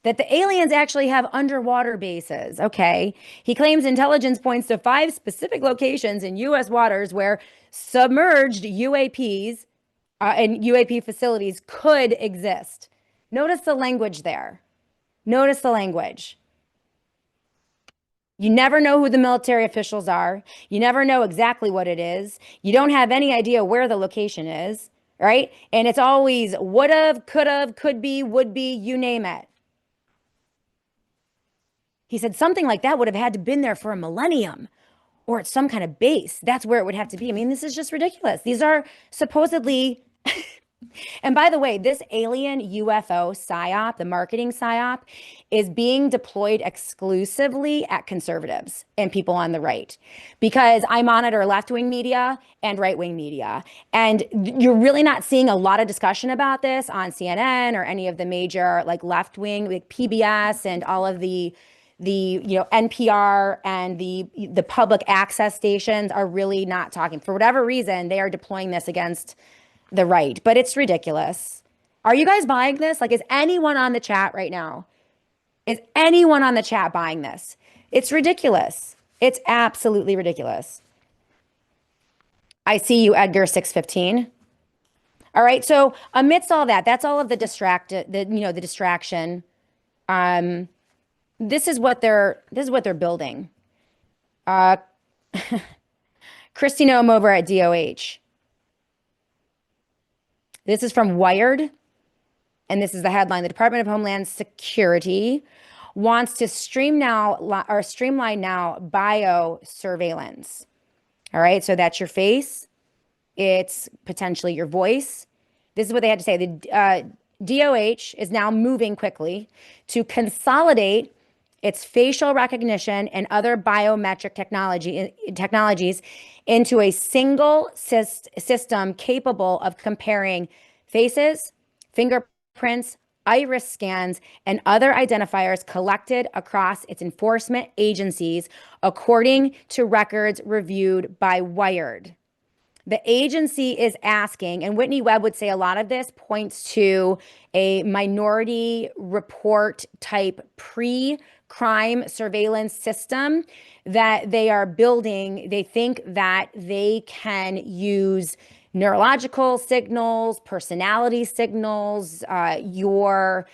that the aliens actually have underwater bases. Okay. He claims intelligence points to 5 specific locations in U.S. waters where submerged UAPs and UAP facilities could exist. Notice the language there. Notice the language. You never know who the military officials are. You never know exactly what it is. You don't have any idea where the location is, right? And it's always would've, could've, could be, would be, you name it. He said something like that would have had to been there for a millennium, or at some kind of base. That's where it would have to be. I mean, this is just ridiculous. These are supposedly And by the way, this alien UFO psyop, the marketing psyop, is being deployed exclusively at conservatives and people on the right, because I monitor left-wing media and right-wing media. And you're really not seeing a lot of discussion about this on CNN or any of the major like left-wing, like PBS and all of the NPR and the public access stations are really not talking. For whatever reason, they are deploying this against the right, but it's ridiculous. Are you guys buying this? Like, is anyone on the chat right now? Is anyone on the chat buying this? It's ridiculous. It's absolutely ridiculous. I see you, Edgar 615. All right. So amidst all that, that's all of the the distraction. This is what they're building. Christy Noem over at DOH. This is from Wired, and this is the headline. The Department of Homeland Security wants to streamline now biosurveillance. All right, so that's your face. It's potentially your voice. This is what they had to say. The DOH is now moving quickly to consolidate its facial recognition and other biometric technologies into a single system capable of comparing faces, fingerprints, iris scans, and other identifiers collected across its enforcement agencies, according to records reviewed by Wired. The agency is asking, and Whitney Webb would say a lot of this points to a Minority Report type pre-crime surveillance system that they are building. They think that they can use neurological signals, personality signals, your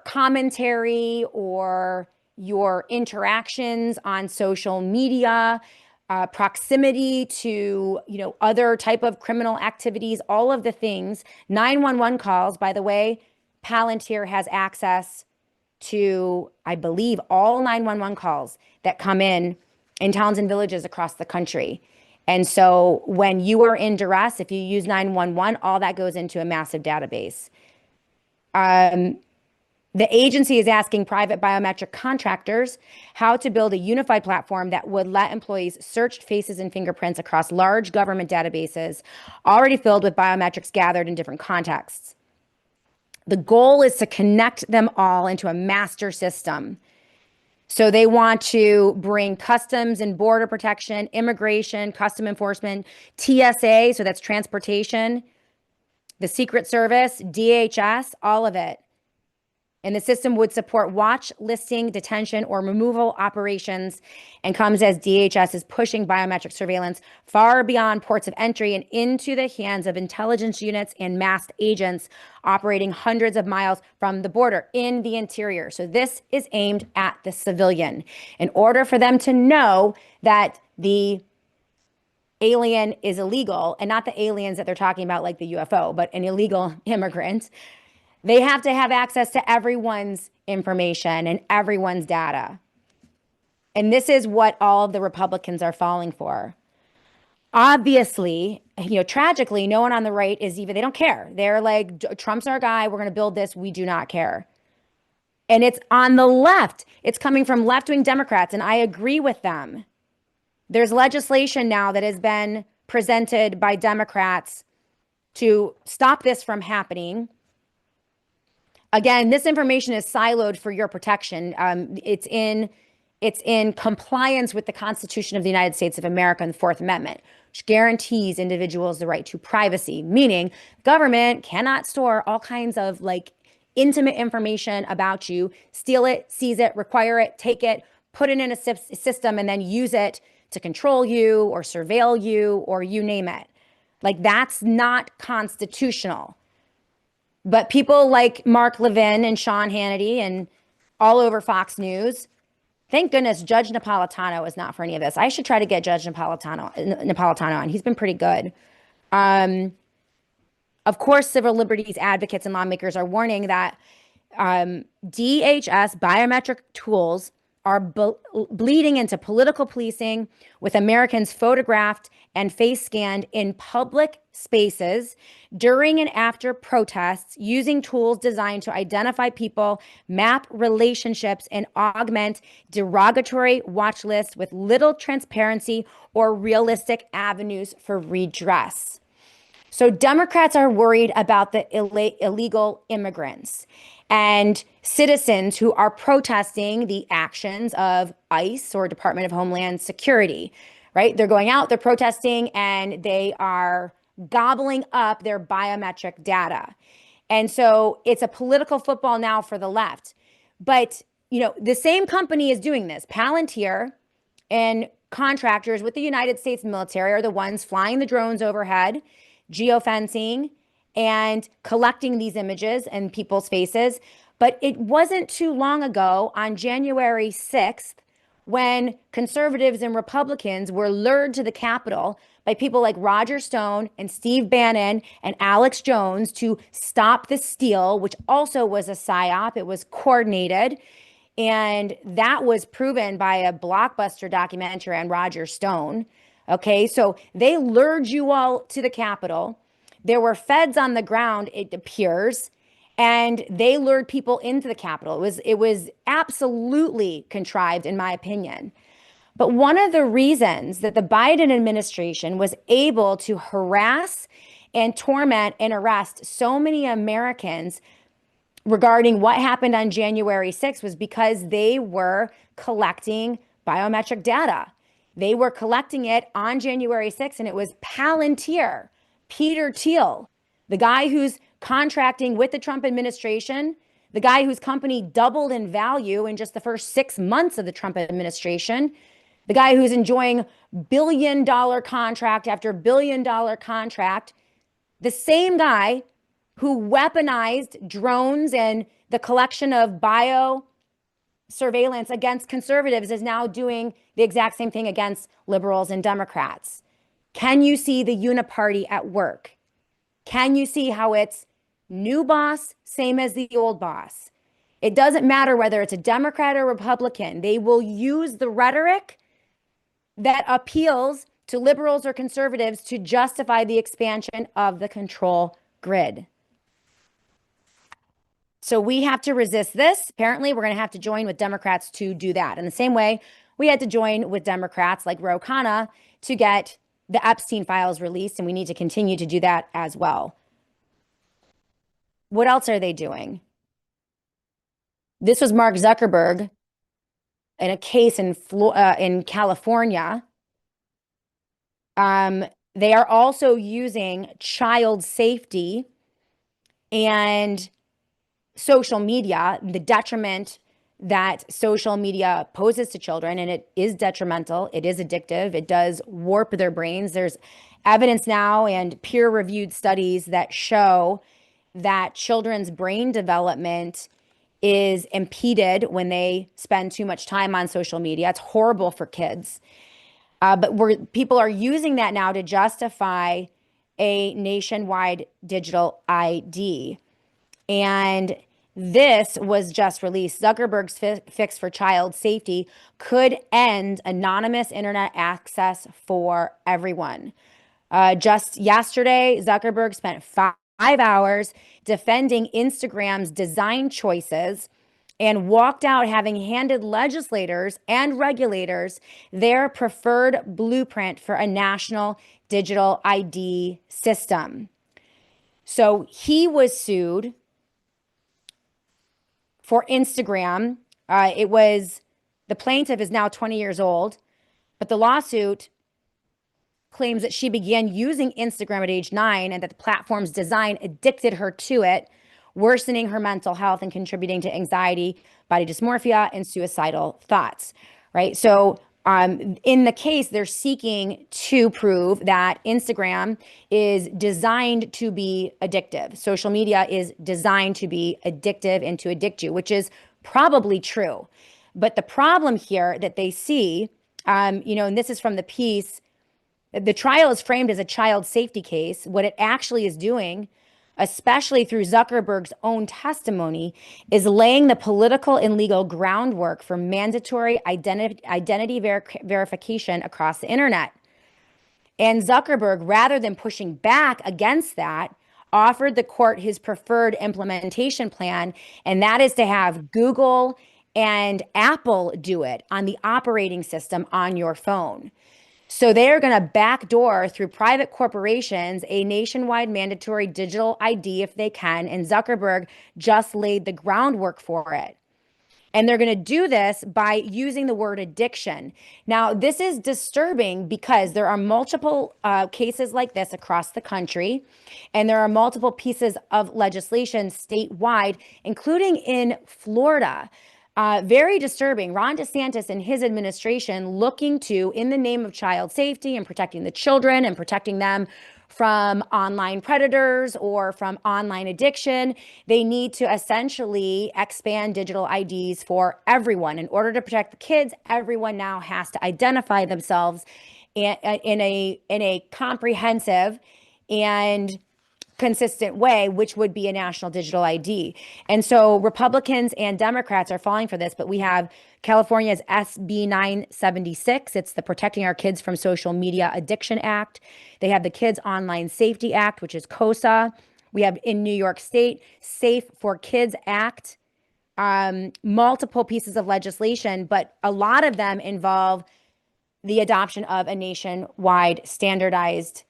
commentary or your interactions on social media, proximity to, other type of criminal activities, all of the things. 911 calls, by the way, Palantir has access to, I believe, all 911 calls that come in towns and villages across the country. And so when you are in duress, if you use 911, all that goes into a massive database. The agency is asking private biometric contractors how to build a unified platform that would let employees search faces and fingerprints across large government databases already filled with biometrics gathered in different contexts. The goal is to connect them all into a master system. So they want to bring customs and border protection, immigration, custom enforcement, TSA, so that's transportation, the Secret Service, DHS, all of it. And the system would support watch, listing, detention, or removal operations, and comes as DHS is pushing biometric surveillance far beyond ports of entry and into the hands of intelligence units and masked agents operating hundreds of miles from the border in the interior. So this is aimed at the civilian. In order for them to know that the alien is illegal, and not the aliens that they're talking about like the UFO, but an illegal immigrant, they have to have access to everyone's information and everyone's data. And this is what all of the Republicans are falling for. Obviously, tragically, no one on the right is even, they don't care. They're like, Trump's our guy. We're going to build this. We do not care. And it's on the left. It's coming from left-wing Democrats, and I agree with them. There's legislation now that has been presented by Democrats to stop this from happening. Again, this information is siloed for your protection. It's in compliance with the Constitution of the United States of America and the Fourth Amendment, which guarantees individuals the right to privacy, meaning government cannot store all kinds of like intimate information about you, steal it, seize it, require it, take it, put it in a system, and then use it to control you or surveil you or you name it. Like, that's not constitutional. But people like Mark Levin and Sean Hannity and all over Fox News, thank goodness Judge Napolitano is not for any of this. I should try to get Judge Napolitano on. He's been pretty good. Of course, civil liberties advocates and lawmakers are warning that DHS biometric tools are bleeding into political policing, with Americans photographed and face scanned in public spaces during and after protests, using tools designed to identify people, map relationships, and augment derogatory watch lists with little transparency or realistic avenues for redress. So Democrats are worried about the illegal immigrants and citizens who are protesting the actions of ICE, or Department of Homeland Security, right? They're going out, they're protesting, and they are gobbling up their biometric data. And so it's a political football now for the left. But, the same company is doing this. Palantir and contractors with the United States military are the ones flying the drones overhead, geofencing, and collecting these images and people's faces. But it wasn't too long ago, on January 6th, when conservatives and Republicans were lured to the Capitol by people like Roger Stone and Steve Bannon and Alex Jones to stop the steal, which also was a psyop. It was coordinated. And that was proven by a blockbuster documentary on Roger Stone. Okay, so they lured you all to the Capitol. There were feds on the ground, it appears, and they lured people into the Capitol. It was absolutely contrived, in my opinion. But one of the reasons that the Biden administration was able to harass and torment and arrest so many Americans regarding what happened on January 6th was because they were collecting biometric data. They were collecting it on January 6th, and it was Palantir, Peter Thiel, the guy who's contracting with the Trump administration, the guy whose company doubled in value in just the first 6 months of the Trump administration, the guy who's enjoying billion-dollar contract after billion-dollar contract, the same guy who weaponized drones and the collection of bio surveillance against conservatives is now doing the exact same thing against liberals and Democrats. Can you see the uniparty at work? Can you see how it's new boss, same as the old boss? It doesn't matter whether it's a Democrat or Republican. They will use the rhetoric that appeals to liberals or conservatives to justify the expansion of the control grid. So we have to resist this. Apparently, we're going to have to join with Democrats to do that. In the same way, we had to join with Democrats like Ro Khanna to get the Epstein files released, and we need to continue to do that as well. What else are they doing? This was Mark Zuckerberg in a case in California. They are also using child safety and social media, the detriment that social media poses to children, and it is detrimental, it is addictive, it does warp their brains. There's evidence now and peer-reviewed studies that show that children's brain development is impeded when they spend too much time on social media. It's horrible for kids. But people are using that now to justify a nationwide digital ID. And this was just released. Zuckerberg's fix for child safety could end anonymous internet access for everyone. Just yesterday, Zuckerberg spent 5 hours defending Instagram's design choices and walked out having handed legislators and regulators their preferred blueprint for a national digital ID system. So he was sued for Instagram. The plaintiff is now 20 years old, but the lawsuit claims that she began using Instagram at age 9 and that the platform's design addicted her to it, worsening her mental health and contributing to anxiety, body dysmorphia, and suicidal thoughts, right? So in the case, they're seeking to prove that Instagram is designed to be addictive. Social media is designed to be addictive and to addict you, which is probably true. But the problem here that they see, and this is from the piece, the trial is framed as a child safety case. What it actually is doing especially through Zuckerberg's own testimony, is laying the political and legal groundwork for mandatory identity verification across the internet. And Zuckerberg, rather than pushing back against that, offered the court his preferred implementation plan, and that is to have Google and Apple do it on the operating system on your phone. So they're going to backdoor through private corporations a nationwide mandatory digital ID if they can, and Zuckerberg just laid the groundwork for it. And they're going to do this by using the word addiction. Now, this is disturbing because there are multiple cases like this across the country, and there are multiple pieces of legislation statewide, including in Florida. Very disturbing. Ron DeSantis and his administration looking to, in the name of child safety and protecting the children and protecting them from online predators or from online addiction, they need to essentially expand digital IDs for everyone. In order to protect the kids, everyone now has to identify themselves in a comprehensive and consistent way, which would be a national digital ID. And so Republicans and Democrats are falling for this, but we have California's SB 976. It's the Protecting Our Kids from Social Media Addiction Act. They have the Kids Online Safety Act, which is KOSA. We have in New York State, Safe for Kids Act, multiple pieces of legislation, but a lot of them involve the adoption of a nationwide standardized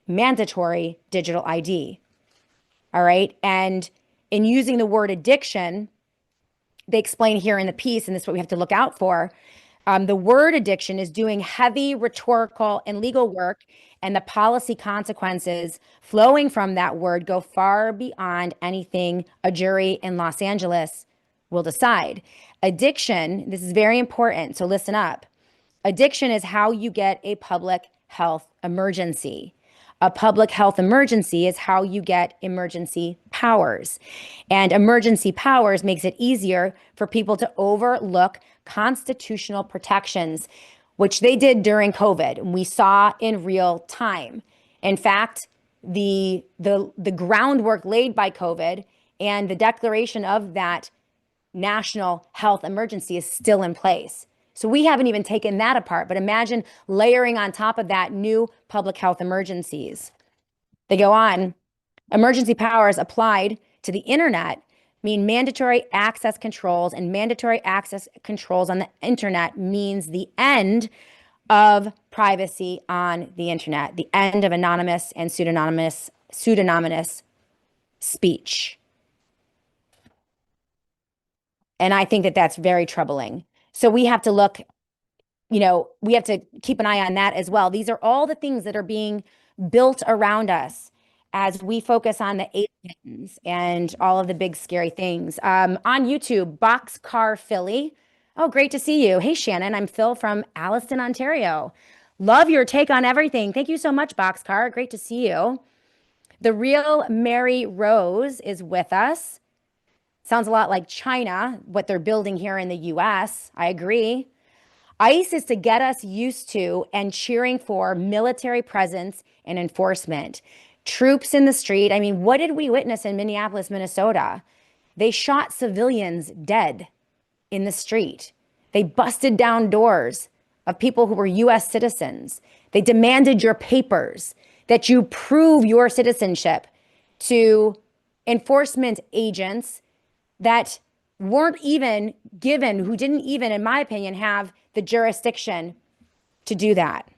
mandatory digital ID. All right. And in using the word addiction, they explain here in the piece, and this is what we have to look out for. The word addiction is doing heavy rhetorical and legal work, and the policy consequences flowing from that word go far beyond anything a jury in Los Angeles will decide. Addiction, this is very important, so listen up. Addiction is how you get a public health emergency. A public health emergency is how you get emergency powers. And emergency powers makes it easier for people to overlook constitutional protections, which they did during COVID, and we saw in real time. In fact, the groundwork laid by COVID and the declaration of that national health emergency is still in place. So we haven't even taken that apart, but imagine layering on top of that new public health emergencies. They go on. Emergency powers applied to the internet mean mandatory access controls, and mandatory access controls on the internet means the end of privacy on the internet, the end of anonymous and pseudonymous speech. And I think that that's very troubling. So we have to look, we have to keep an eye on that as well. These are all the things that are being built around us as we focus on the aliens and all of the big scary things. On YouTube, Boxcar Philly. Oh, great to see you. Hey, Shannon, I'm Phil from Alliston, Ontario. Love your take on everything. Thank you so much, Boxcar. Great to see you. The Real Mary Rose is with us. Sounds a lot like China, what they're building here in the US. I agree. ICE is to get us used to and cheering for military presence and enforcement. Troops in the street. I mean, what did we witness in Minneapolis, Minnesota? They shot civilians dead in the street. They busted down doors of people who were US citizens. They demanded your papers, that you prove your citizenship to enforcement agents that weren't even given, who didn't even, in my opinion, have the jurisdiction to do that.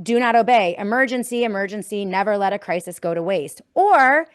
Do not obey. Emergency, emergency, never let a crisis go to waste. Or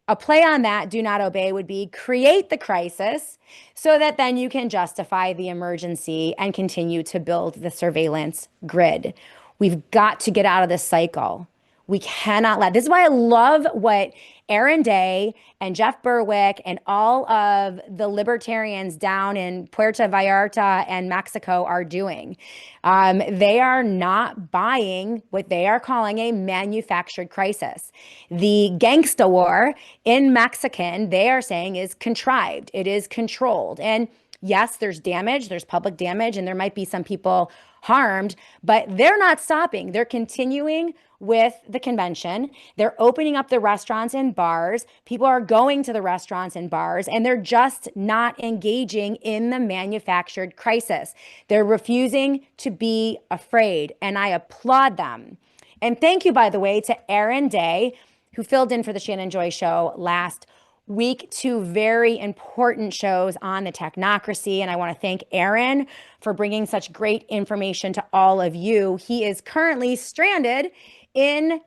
a play on that, do not obey, would be create the crisis so that then you can justify the emergency and continue to build the surveillance grid. We've got to get out of this cycle. We cannot let, this is why I love what Aaron Day and Jeff Berwick and all of the libertarians down in Puerto Vallarta and Mexico are doing. They are not buying what they are calling a manufactured crisis. The Gangsta war in Mexican, they are saying, is contrived. It is controlled. And yes, there's damage, there's public damage, and there might be some people harmed, but they're not stopping. They're continuing with the convention. They're opening up the restaurants and bars. People are going to the restaurants and bars, and they're just not engaging in the manufactured crisis. They're refusing to be afraid, and I applaud them. And thank you, by the way, to Aaron Day, who filled in for the Shannon Joy Show last week, 2 very important shows on the technocracy. And I want to thank Aaron for bringing such great information to all of you. He is currently stranded in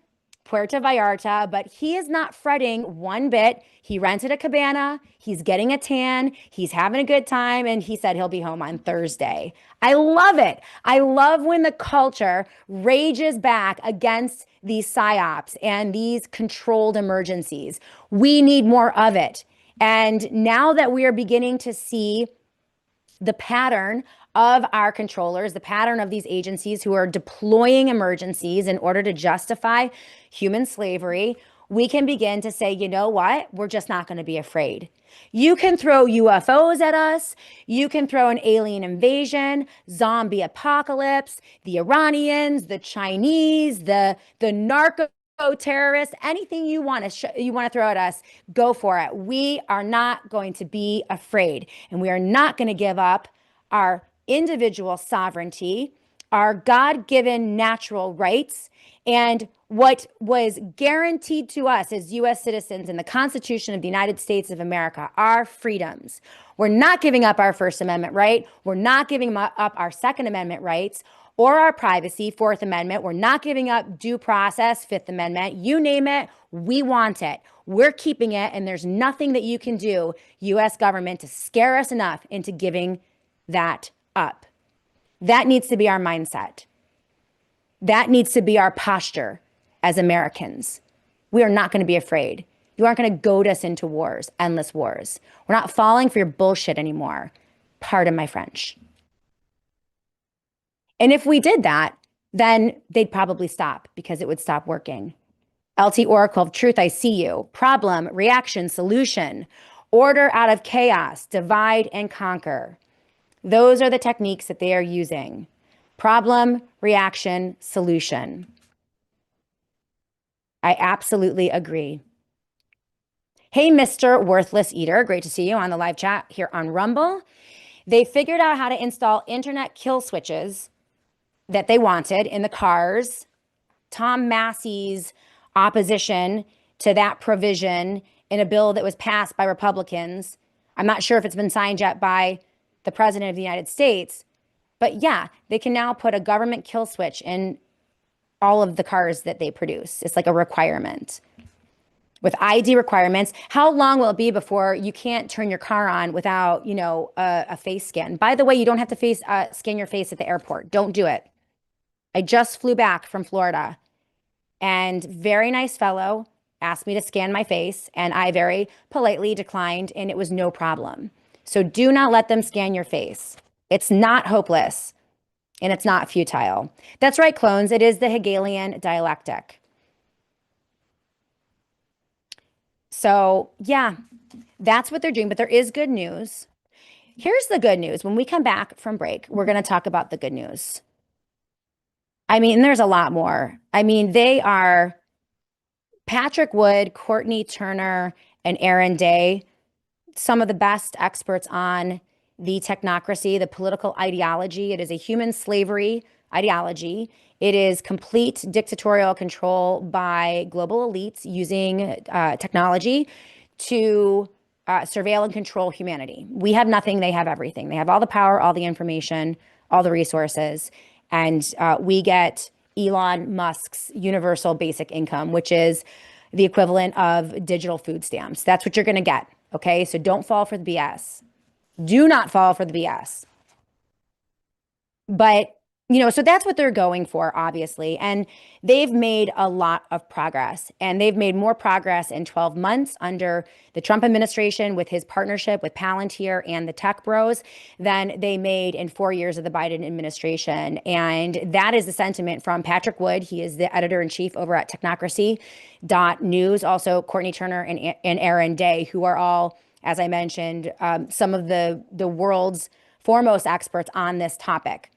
Puerto Vallarta, but he is not fretting one bit. He rented a cabana, he's getting a tan, he's having a good time, and he said he'll be home on Thursday. I love it. I love when the culture rages back against these psyops and these controlled emergencies. We need more of it. And now that we are beginning to see the pattern of our controllers, the pattern of these agencies who are deploying emergencies in order to justify human slavery, we can begin to say, you know what? We're just not going to be afraid. You can throw UFOs at us. You can throw an alien invasion, zombie apocalypse, the Iranians, the Chinese, the narco terrorists, anything you want to throw at us, go for it. We are not going to be afraid, and we are not going to give up our individual sovereignty, our God-given natural rights, and what was guaranteed to us as U.S. citizens in the Constitution of the United States of America, our freedoms. We're not giving up our First Amendment right. We're not giving up our Second Amendment rights or our privacy, Fourth Amendment. We're not giving up due process, Fifth Amendment. You name it, we want it. We're keeping it, and there's nothing that you can do, U.S. government, to scare us enough into giving that up. That needs to be our mindset. That needs to be our posture as Americans. We are not going to be afraid. You aren't going to goad us into wars, endless wars. We're not falling for your bullshit anymore. Pardon my French. And if we did that, then they'd probably stop because it would stop working. LT Oracle of Truth, I see you. Problem, reaction, solution. Order out of chaos, divide and conquer. Those are the techniques that they are using. Problem, reaction, solution. I absolutely agree. Hey, Mr. Worthless Eater. Great to see you on the live chat here on Rumble. They figured out how to install internet kill switches that they wanted in the cars. Tom Massey's opposition to that provision in a bill that was passed by Republicans. I'm not sure if it's been signed yet by the President of the United States, but yeah, they can now put a government kill switch in all of the cars that they produce. It's like a requirement with ID requirements. How long will it be before you can't turn your car on without, a face scan? By the way, you don't have to scan your face at the airport. Don't do it. I just flew back from Florida, and very nice fellow asked me to scan my face, and I very politely declined, and it was no problem. So do not let them scan your face. It's not hopeless, and it's not futile. That's right, clones. It is the Hegelian dialectic. So yeah, that's what they're doing, but there is good news. Here's the good news. When we come back from break, we're going to talk about the good news. I mean, there's a lot more. I mean, they are Patrick Wood, Courtney Turner, and Aaron Day, some of the best experts on the technocracy, the political ideology. It is a human slavery ideology. It is complete dictatorial control by global elites using technology to surveil and control humanity. We have nothing. They have everything. They have all the power, all the information, all the resources. And we get Elon Musk's universal basic income, which is the equivalent of digital food stamps. That's what you're going to get. Okay, so don't fall for the BS. Do not fall for the BS. But, so that's what they're going for, obviously. And they've made a lot of progress. And they've made more progress in 12 months under the Trump administration with his partnership with Palantir and the tech bros than they made in 4 years of the Biden administration. And that is the sentiment from Patrick Wood. He is the editor-in-chief over at technocracy.news. Also, Courtney Turner and Aaron Day, who are all, as I mentioned, some of the world's foremost experts on this topic.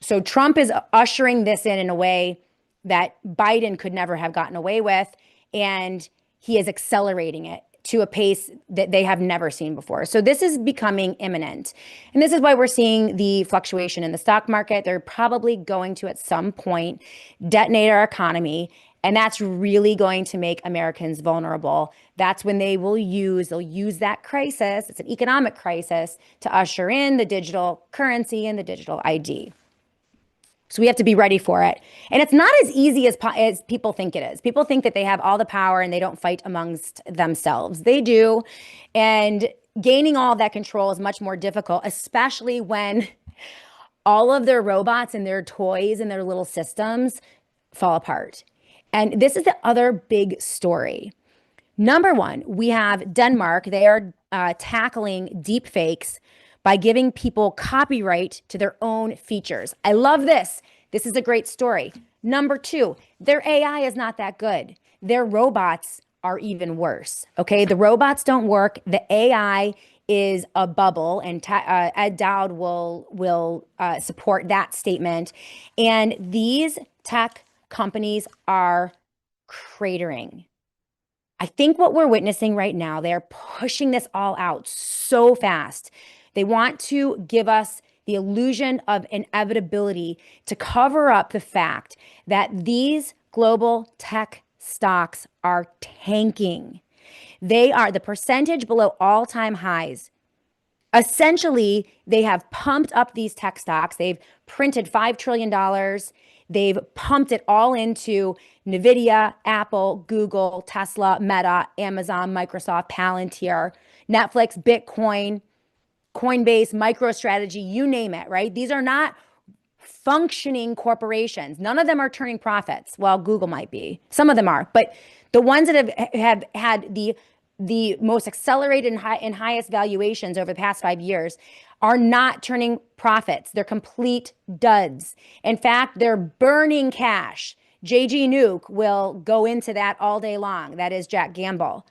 So Trump is ushering this in a way that Biden could never have gotten away with, and he is accelerating it to a pace that they have never seen before. So this is becoming imminent. And this is why we're seeing the fluctuation in the stock market. They're probably going to, at some point, detonate our economy. And that's really going to make Americans vulnerable. That's when they'll use that crisis, it's an economic crisis, to usher in the digital currency and the digital ID. So we have to be ready for it. And it's not as easy as people think it is. People think that they have all the power and they don't fight amongst themselves. They do. And gaining all of that control is much more difficult, especially when all of their robots and their toys and their little systems fall apart. And this is the other big story. Number one, we have Denmark. They are tackling deep fakes by giving people copyright to their own features. I love this. This is a great story. Number two, their AI is not that good. Their robots are even worse. Okay, the robots don't work. The AI is a bubble, and Ed Dowd will support that statement. And these tech companies are cratering. I think what we're witnessing right now, they're pushing this all out so fast. They want to give us the illusion of inevitability to cover up the fact that these global tech stocks are tanking. They are the percentage below all-time highs. Essentially, they have pumped up these tech stocks. They've printed $5 trillion. They've pumped it all into NVIDIA, Apple, Google, Tesla, Meta, Amazon, Microsoft, Palantir, Netflix, Bitcoin, Coinbase, MicroStrategy, you name it, right? These are not functioning corporations. None of them are turning profits. Well, Google might be. Some of them are. But the ones that have had the most accelerated and highest valuations over the past 5 years are not turning profits. They're complete duds. In fact, they're burning cash. JG Nuke will go into that all day long. That is Jack Gamble.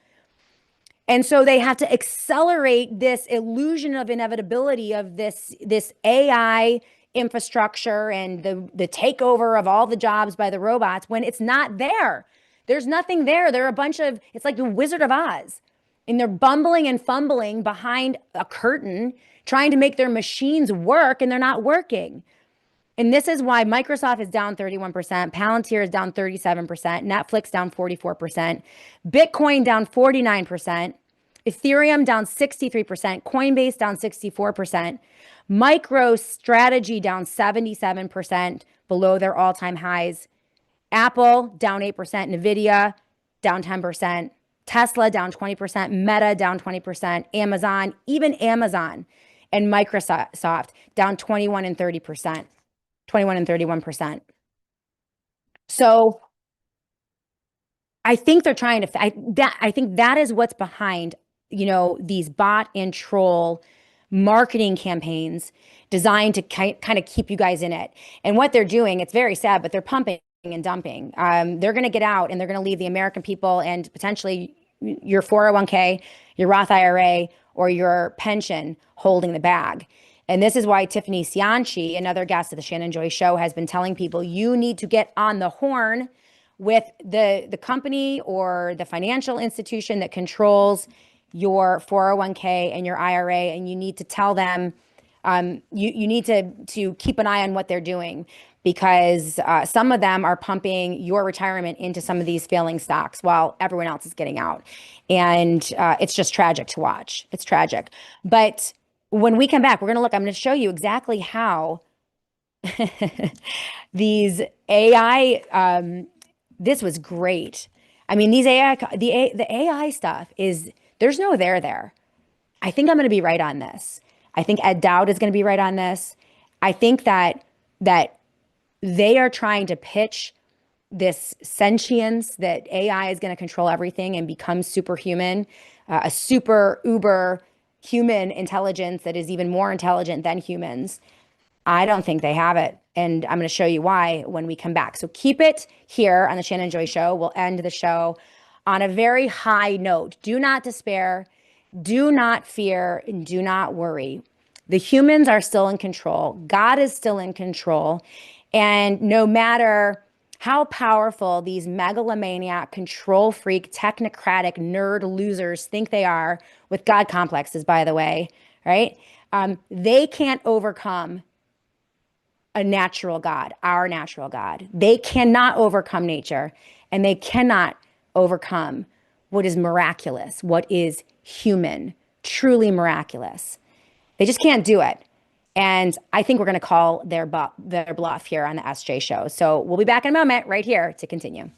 And so they have to accelerate this illusion of inevitability of this AI infrastructure and the takeover of all the jobs by the robots when it's not there. There's nothing there. They're a bunch of, it's like the Wizard of Oz. And they're bumbling and fumbling behind a curtain, trying to make their machines work, and they're not working. And this is why Microsoft is down 31%, Palantir is down 37%, Netflix down 44%, Bitcoin down 49%, Ethereum down 63%, Coinbase down 64%, MicroStrategy down 77%, below their all-time highs, Apple down 8%, NVIDIA down 10%, Tesla down 20%, Meta down 20%, Amazon, even Amazon and Microsoft down 21 and 30%. 21 and 31%. So I think they're trying to, I think that is what's behind, these bot and troll marketing campaigns designed to kind of keep you guys in it. And what they're doing, it's very sad, but they're pumping and dumping. They're going to get out and they're going to leave the American people and potentially your 401k, your Roth IRA, or your pension holding the bag. And this is why Tiffany Cianci, another guest of the Shannon Joy Show, has been telling people you need to get on the horn with the company or the financial institution that controls your 401k and your IRA, and you need to tell them, you need to keep an eye on what they're doing, because some of them are pumping your retirement into some of these failing stocks while everyone else is getting out. And it's just tragic to watch. It's tragic. But when we come back, I'm going to show you exactly how these AI, this was great. I mean, these the AI stuff there's no there. I think I'm going to be right on this. I think Ed Dowd is going to be right on this. I think that they are trying to pitch this sentience that AI is going to control everything and become superhuman, a super uber human intelligence that is even more intelligent than humans. I don't think they have it. And I'm going to show you why when we come back. So keep it here on the Shannon Joy Show. We'll end the show on a very high note. Do not despair. Do not fear. And do not worry. The humans are still in control. God is still in control. And no matter how powerful these megalomaniac, control freak, technocratic, nerd losers think they are, with God complexes, by the way, right? They can't overcome a natural God, our natural God. They cannot overcome nature, and they cannot overcome what is miraculous, what is human, truly miraculous. They just can't do it. And I think we're going to call their bluff here on the SJ show. So we'll be back in a moment right here to continue.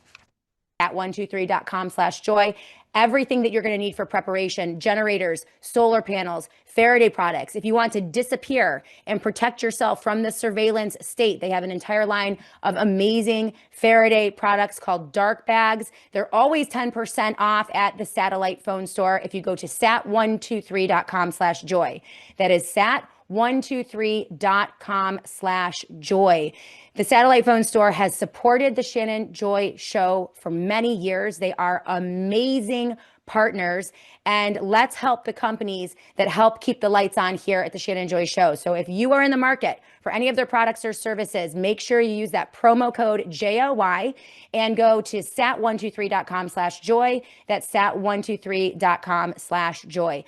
At 123.com/joy. Everything that you're going to need for preparation: generators, solar panels, Faraday products. If you want to disappear and protect yourself from the surveillance state, they have an entire line of amazing Faraday products called dark bags. They're always 10% off at the satellite phone store if you go to sat123.com/joy. That is sat123.com/joy. The satellite phone store has supported the Shannon Joy Show for many years. They are amazing partners, and let's help the companies that help keep the lights on here at the Shannon Joy Show. So if you are in the market for any of their products or services, make sure you use that promo code JOY and go to sat123.com/joy. That's sat123.com/joy.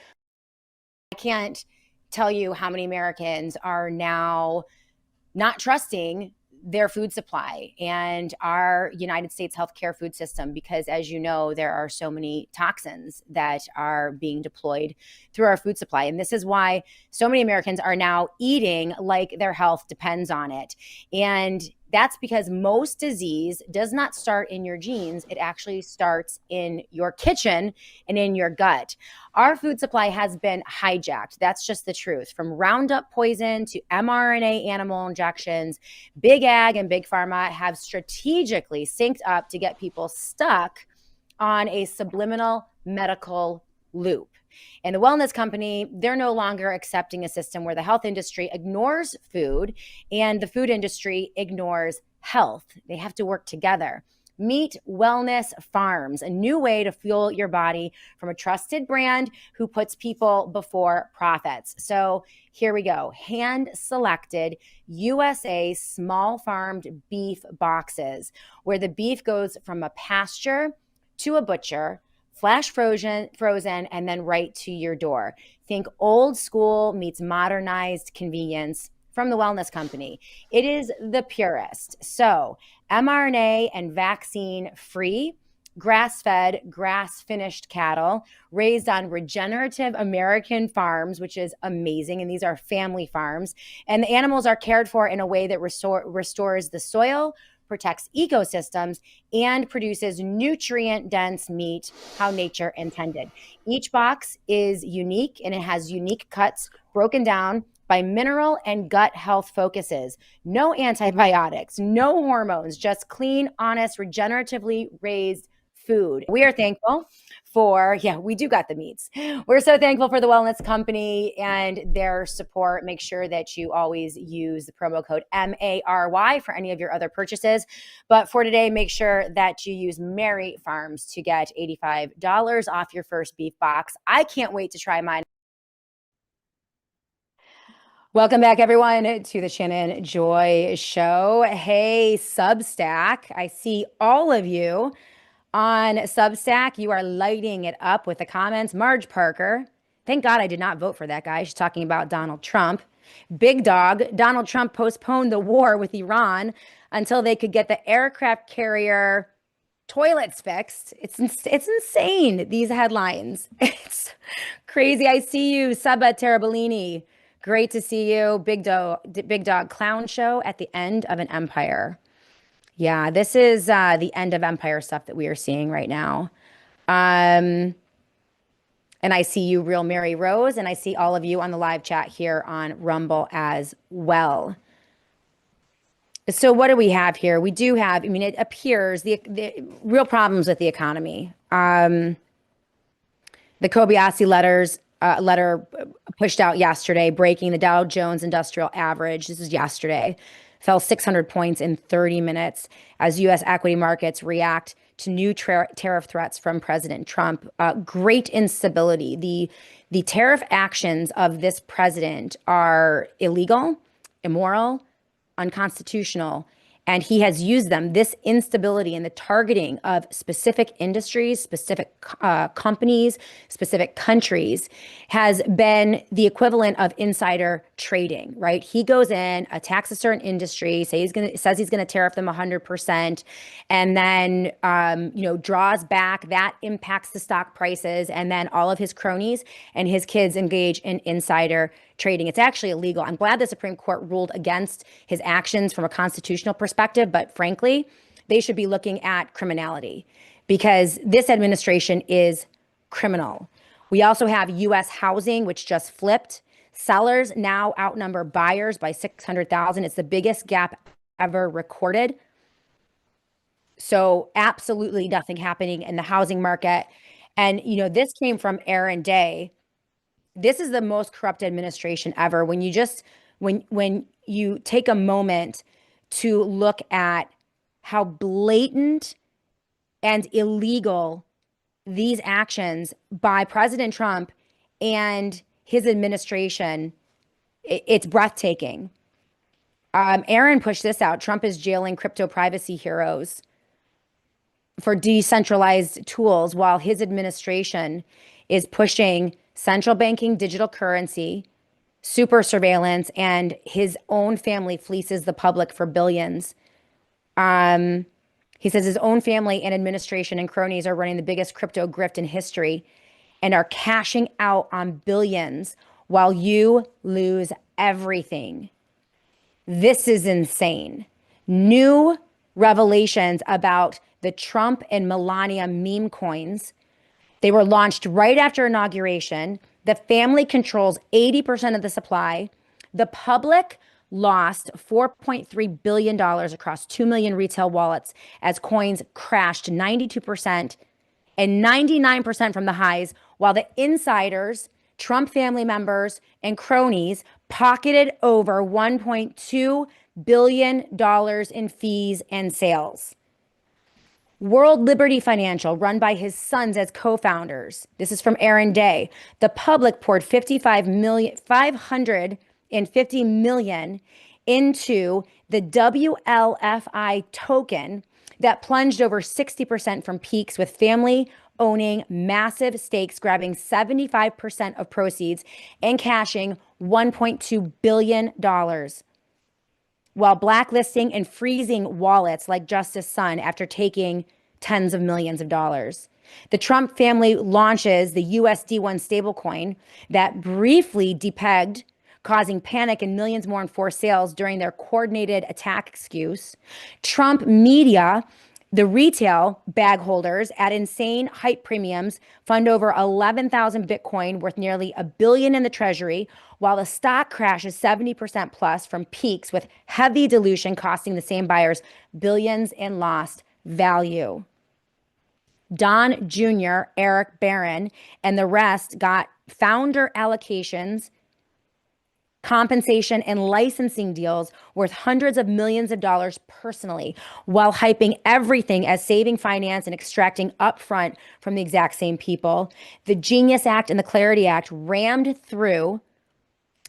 I can't tell you how many Americans are now not trusting their food supply and our United States healthcare food system, because as you know, there are so many toxins that are being deployed through our food supply. And this is why so many Americans are now eating like their health depends on it. And that's because most disease does not start in your genes. It actually starts in your kitchen and in your gut. Our food supply has been hijacked. That's just the truth. From Roundup poison to mRNA animal injections, Big Ag and Big Pharma have strategically synced up to get people stuck on a subliminal medical loop. And the wellness company, they're no longer accepting a system where the health industry ignores food and the food industry ignores health. They have to work together. Meet Wellness Farms, a new way to fuel your body from a trusted brand who puts people before profits. So here we go. Hand-selected USA small farmed beef boxes, where the beef goes from a pasture to a butcher, flash frozen, and then right to your door. Think old school meets modernized convenience from the wellness company. It is the purest. So mRNA and vaccine free, grass-fed, grass-finished cattle raised on regenerative American farms, which is amazing. And these are family farms. And the animals are cared for in a way that restores the soil, protects ecosystems, and produces nutrient-dense meat how nature intended. Each box is unique, and it has unique cuts broken down by mineral and gut health focuses. No antibiotics, no hormones, just clean, honest, regeneratively raised food. We are thankful for, we do got the meats. We're so thankful for the wellness company and their support. Make sure that you always use the promo code MARY for any of your other purchases. But for today, make sure that you use Mary Farms to get $85 off your first beef box. I can't wait to try mine. Welcome back, everyone, to the Shannon Joy Show. Hey, Substack. I see all of you on Substack. You are lighting it up with the comments. Marge Parker. Thank God I did not vote for that guy. She's talking about Donald Trump. Big Dog. Donald Trump postponed the war with Iran until they could get the aircraft carrier toilets fixed. It's insane, these headlines. It's crazy. I see you, Saba Terabellini. Great to see you. Big Dog Clown Show at the end of an empire. Yeah, this is the end of empire stuff that we are seeing right now. And I see you, Real Mary Rose, and I see all of you on the live chat here on Rumble as well. So what do we have here? We do have, it appears the real problems with the economy. The Kobayashi letter pushed out yesterday, breaking the Dow Jones Industrial Average. This is yesterday. Fell 600 points in 30 minutes as U.S. equity markets react to new tariff threats from President Trump. Great instability. the tariff actions of this president are illegal, immoral, unconstitutional, and he has used them. This instability and the targeting of specific industries, specific companies, specific countries has been the equivalent of insider trading, right? He goes in, attacks a certain industry, says he's gonna tariff them 100%, and then draws back. That impacts the stock prices, and then all of his cronies and his kids engage in insider trading. It's actually illegal. I'm glad the Supreme Court ruled against his actions from a constitutional perspective, but frankly, they should be looking at criminality because this administration is criminal. We also have U.S. housing, which just flipped. Sellers now outnumber buyers by 600,000. It's the biggest gap ever recorded. So absolutely nothing happening in the housing market. And, this came from Aaron Day. This is the most corrupt administration ever. When you take a moment to look at how blatant and illegal these actions by President Trump and his administration, it's breathtaking. Aaron pushed this out. Trump is jailing crypto privacy heroes for decentralized tools while his administration is pushing central banking, digital currency, super surveillance, and his own family fleeces the public for billions. He says his own family and administration and cronies are running the biggest crypto grift in history and are cashing out on billions while you lose everything. This is insane. New revelations about the Trump and Melania meme coins. They were launched right after inauguration. The family controls 80% of the supply. The public lost $4.3 billion across 2 million retail wallets as coins crashed 92% and 99% from the highs, while the insiders, Trump family members, and cronies pocketed over $1.2 billion in fees and sales. World Liberty Financial, run by his sons as co-founders. This is from Aaron Day. The public poured $550 million into the WLFI token that plunged over 60% from peaks, with family owning massive stakes, grabbing 75% of proceeds and cashing $1.2 billion, while blacklisting and freezing wallets like Justice Son after taking tens of millions of dollars. The Trump family launches the USD1 stablecoin that briefly depegged, causing panic and millions more in forced sales during their coordinated attack excuse. Trump media, the retail bag holders at insane hype premiums, fund over 11,000 Bitcoin worth nearly $1 billion in the treasury, while the stock crashes 70% plus from peaks, with heavy dilution costing the same buyers billions in lost value. Don Jr., Eric Barron, and the rest got founder allocations, compensation, and licensing deals worth hundreds of millions of dollars personally, while hyping everything as saving finance and extracting upfront from the exact same people. The Genius Act and the Clarity Act rammed through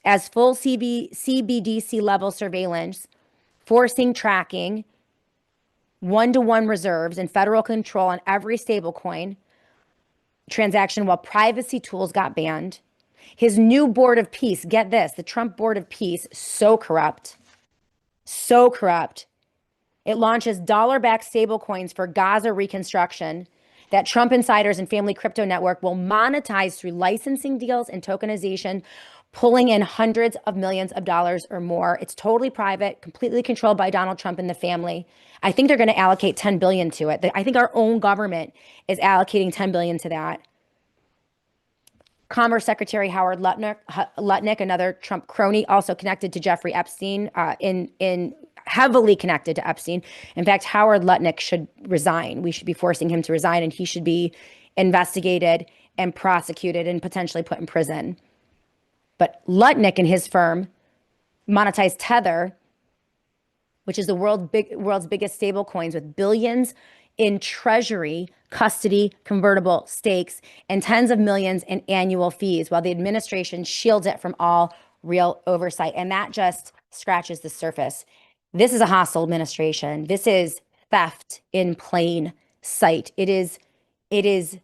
as full CBDC level surveillance, forcing tracking, one-to-one reserves, and federal control on every stablecoin transaction, while privacy tools got banned. His new board of peace, get this, the Trump board of peace, so corrupt. It launches dollar-backed stablecoins for Gaza reconstruction that Trump insiders and family crypto network will monetize through licensing deals and tokenization, pulling in hundreds of millions of dollars or more. It's totally private, completely controlled by Donald Trump and the family. I think they're going to allocate $10 billion to it. I think our own government is allocating $10 billion to that. Commerce Secretary Howard Lutnick, another Trump crony, also connected to Jeffrey Epstein, heavily connected to Epstein. In fact, Howard Lutnick should resign. We should be forcing him to resign, and he should be investigated and prosecuted and potentially put in prison. But Lutnick and his firm monetized Tether, which is the world's biggest stable coins, with billions in treasury, custody, convertible stakes, and tens of millions in annual fees, while the administration shields it from all real oversight. And that just scratches the surface. This is a hostile administration. This is theft in plain sight. It is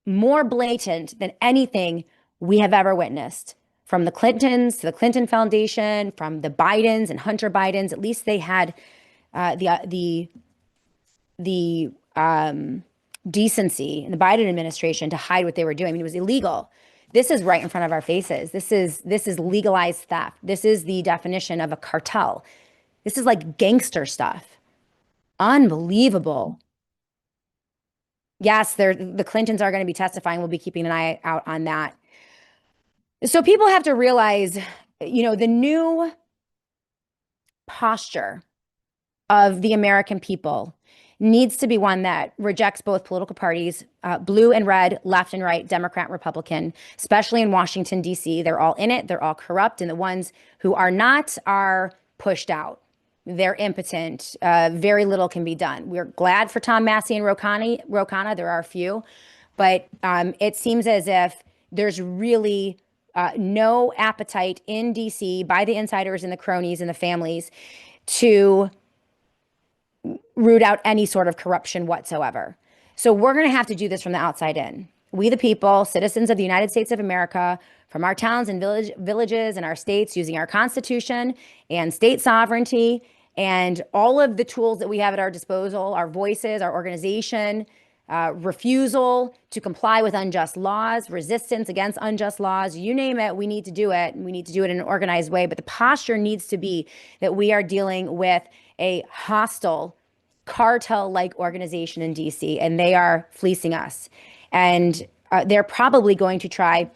more blatant than anything we have ever witnessed. From the Clintons to the Clinton Foundation, from the Bidens and Hunter Bidens, at least they had the decency in the Biden administration to hide what they were doing. I mean, it was illegal. This is right in front of our faces. This is legalized theft. This is the definition of a cartel. This is like gangster stuff. Unbelievable. Yes, the Clintons are going to be testifying. We'll be keeping an eye out on that. So people have to realize, the new posture of the American people needs to be one that rejects both political parties, blue and red, left and right, Democrat, Republican, especially in Washington, D.C. They're all in it. They're all corrupt. And the ones who are not are pushed out. They're impotent. Very little can be done. We're glad for Tom Massey and Ro Khanna. There are a few. But it seems as if there's really no appetite in D.C. by the insiders and the cronies and the families to root out any sort of corruption whatsoever. So we're going to have to do this from the outside in. We, the people, citizens of the United States of America, from our towns and villages and our states, using our Constitution and state sovereignty and all of the tools that we have at our disposal, our voices, our organization, refusal to comply with unjust laws, resistance against unjust laws, you name it, we need to do it. And we need to do it in an organized way. But the posture needs to be that we are dealing with a hostile cartel-like organization in DC, and they are fleecing us. And they're probably going to try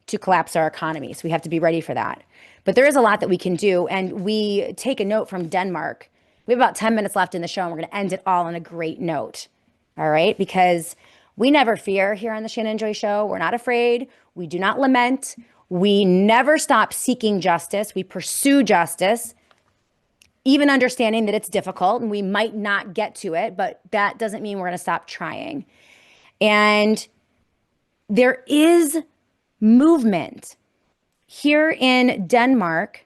to collapse our economy. So we have to be ready for that. But there is a lot that we can do. And we take a note from Denmark. We have about 10 minutes left in the show, and we're going to end it all on a great note. All right? Because we never fear here on the Shannon Joy Show. We're not afraid. We do not lament. We never stop seeking justice. We pursue justice, even understanding that it's difficult and we might not get to it, but that doesn't mean we're going to stop trying. And there is movement here in Denmark.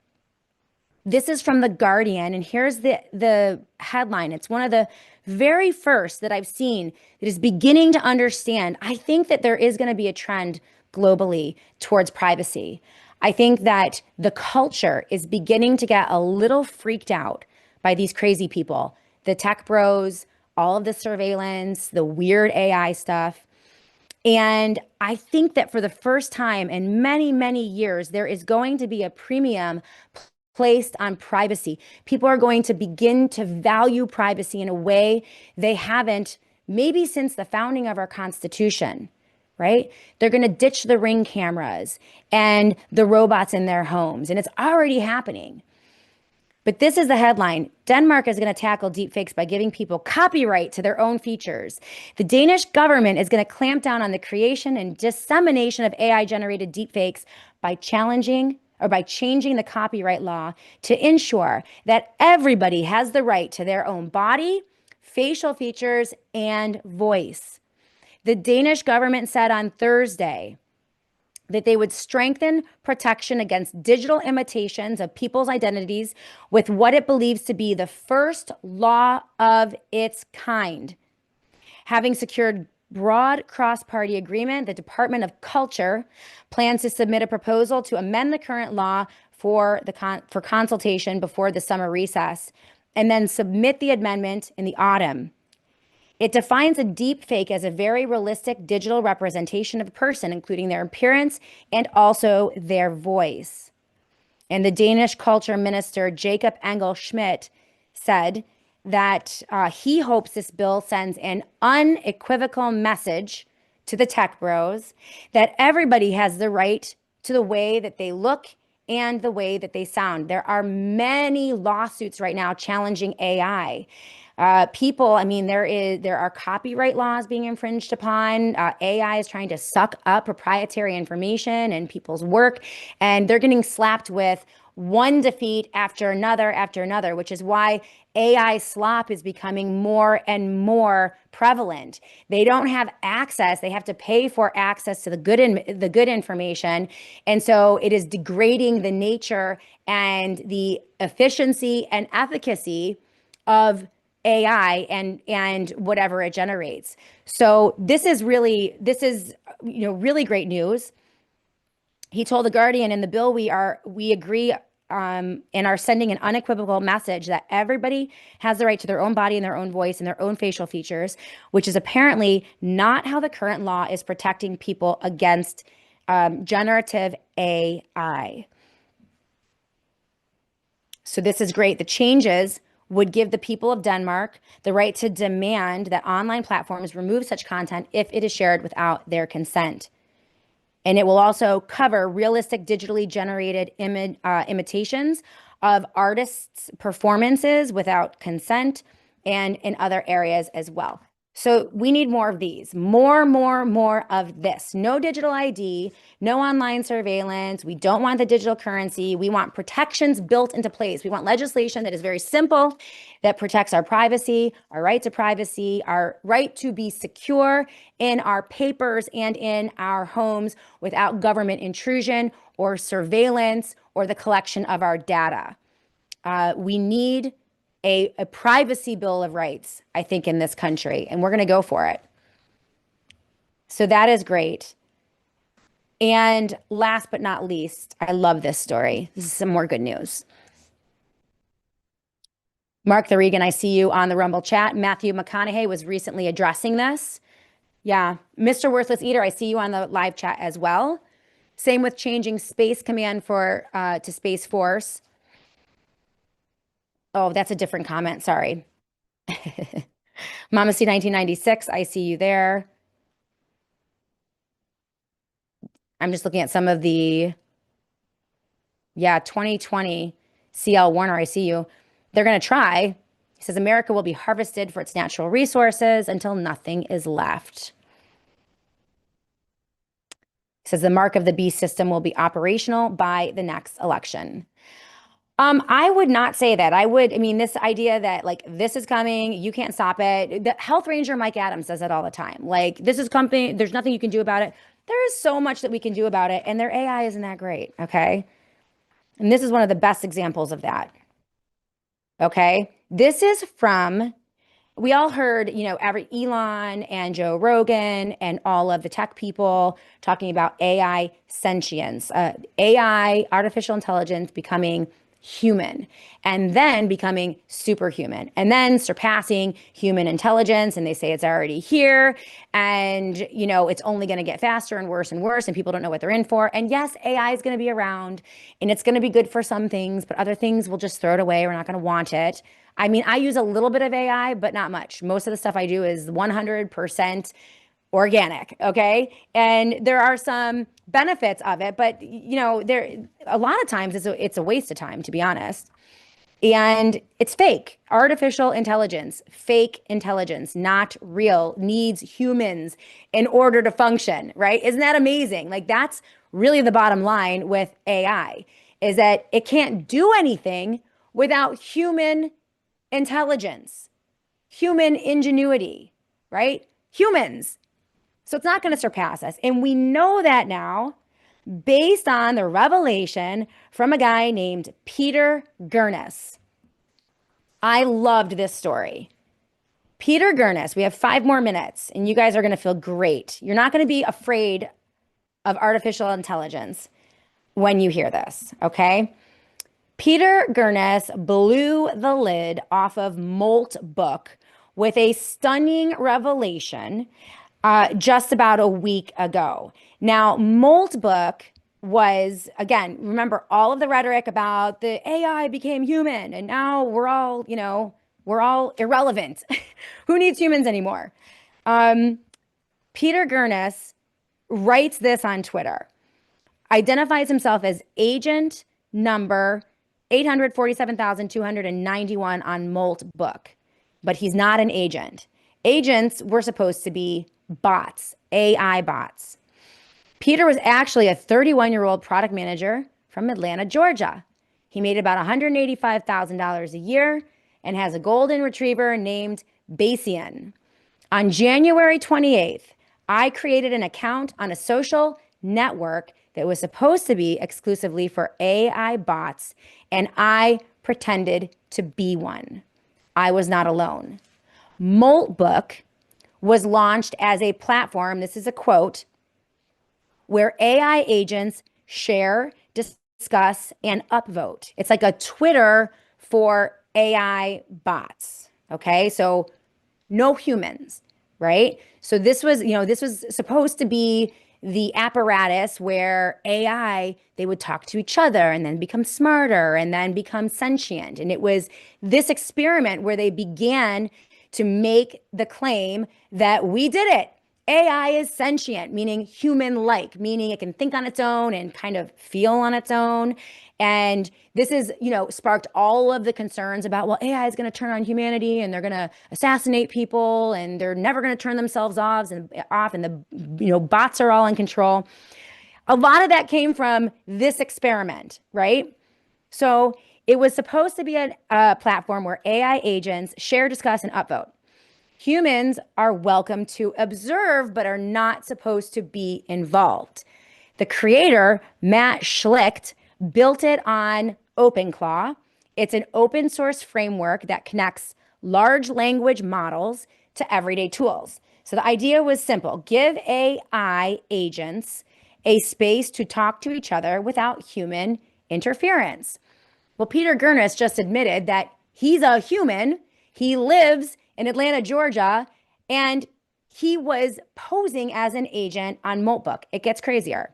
This is from The Guardian, and here's the headline. It's one of the very first that I've seen that is beginning to understand. I think that there is going to be a trend globally towards privacy. I think that the culture is beginning to get a little freaked out by these crazy people, the tech bros, all of the surveillance, the weird AI stuff. And I think that for the first time in many, many years, there is going to be a premium placed on privacy. People are going to begin to value privacy in a way they haven't, maybe since the founding of our Constitution. Right? They're going to ditch the Ring cameras and the robots in their homes. And it's already happening. But this is the headline. Denmark is going to tackle deepfakes by giving people copyright to their own features. The Danish government is going to clamp down on the creation and dissemination of AI-generated deepfakes by changing the copyright law to ensure that everybody has the right to their own body, facial features, and voice. The Danish government said on Thursday that they would strengthen protection against digital imitations of people's identities with what it believes to be the first law of its kind. Having secured broad cross-party agreement, the Department of Culture plans to submit a proposal to amend the current law for consultation before the summer recess, and then submit the amendment in the autumn. It defines a deep fake as a very realistic digital representation of a person, including their appearance and also their voice. And the Danish culture minister, Jacob Engel Schmidt, said that he hopes this bill sends an unequivocal message to the tech bros that everybody has the right to the way that they look and the way that they sound. There are many lawsuits right now challenging AI. There are copyright laws being infringed upon. AI is trying to suck up proprietary information and people's work, and they're getting slapped with one defeat after another, which is why AI slop is becoming more and more prevalent. They don't have access. They have to pay for access to the good information. And so it is degrading the nature and the efficiency and efficacy of AI and whatever it generates. So this is really great news. He told The Guardian, in the bill we agree and are sending an unequivocal message that everybody has the right to their own body and their own voice and their own facial features, which is apparently not how the current law is protecting people against generative AI. So this is great. The changes would give the people of Denmark the right to demand that online platforms remove such content if it is shared without their consent. And it will also cover realistic digitally generated imitations of artists' performances without consent and in other areas as well. So we need more of these, more of this. No digital ID, no online surveillance. We don't want the digital currency. We want protections built into place. We want legislation that is very simple, that protects our privacy, our right to privacy, our right to be secure in our papers and in our homes without government intrusion or surveillance or the collection of our data. We need a privacy bill of rights, I think, in this country, and we're going to go for it. So that is great. And last but not least, I love this story. This is some more good news. Mark the Regan, I see you on the Rumble chat. Matthew McConaughey was recently addressing this. Yeah. Mr. Worthless Eater, I see you on the live chat as well. Same with changing Space Command to Space Force. Oh, that's a different comment. Sorry. Mama C 1996, I see you there. I'm just looking at some of the, 2020 CL Warner, I see you. They're going to try. He says, America will be harvested for its natural resources until nothing is left. He says the mark of the beast system will be operational by the next election. I would not say that. This idea that like this is coming, you can't stop it. The Health Ranger Mike Adams says that all the time. Like this is coming, there's nothing you can do about it. There is so much that we can do about it, and their AI isn't that great, okay? And this is one of the best examples of that. Okay? This is from, we all heard, every Elon and Joe Rogan and all of the tech people talking about AI sentience, AI, artificial intelligence becoming human and then becoming superhuman and then surpassing human intelligence. And they say it's already here and, it's only going to get faster and worse and people don't know what they're in for. And yes, AI is going to be around and it's going to be good for some things, but other things we'll just throw it away. We're not going to want it. I use a little bit of AI, but not much. Most of the stuff I do is 100% organic, okay? And there are some benefits of it, but a lot of times it's a waste of time, to be honest. And it's fake. Artificial intelligence, fake intelligence, not real, needs humans in order to function, right? Isn't that amazing? Like that's really the bottom line with AI, is that it can't do anything without human intelligence, human ingenuity, right? Humans. So it's not going to surpass us. And we know that now based on the revelation from a guy named Peter Gurnis. I loved this story. Peter Gurnis, we have 5 more minutes and you guys are going to feel great. You're not going to be afraid of artificial intelligence when you hear this, okay? Peter Gurnis blew the lid off of Molt book with a stunning revelation just about a week ago. Now, Molt book was, again, remember all of the rhetoric about the AI became human and now we're all irrelevant. Who needs humans anymore? Peter Gurnis writes this on Twitter, identifies himself as agent number 847,291 on Molt book, but he's not an agent. Agents were supposed to be bots, AI bots. Peter was actually a 31-year-old product manager from Atlanta, Georgia. He made about $185,000 a year and has a golden retriever named Bassian. On January 28th, I created an account on a social network that was supposed to be exclusively for AI bots, and I pretended to be one. I was not alone. Moltbook was launched as a platform, this is a quote, where AI agents share, discuss, and upvote. It's like a Twitter for AI bots. Okay, so no humans, right? So this was supposed to be the apparatus where AI, they would talk to each other and then become smarter and then become sentient. And it was this experiment where they began to make the claim that we did it. AI is sentient, meaning human-like, meaning it can think on its own and kind of feel on its own. And this is, sparked all of the concerns about, well, AI is going to turn on humanity and they're going to assassinate people and they're never going to turn themselves off and the, bots are all in control. A lot of that came from this experiment, right? So it was supposed to be a platform where AI agents share, discuss, and upvote. Humans are welcome to observe, but are not supposed to be involved. The creator, Matt Schlicht, built it on OpenClaw. It's an open source framework that connects large language models to everyday tools. So the idea was simple: give AI agents a space to talk to each other without human interference. Well, Peter Gurnis just admitted that he's a human. He lives in Atlanta, Georgia, and he was posing as an agent on Moltbook. It gets crazier.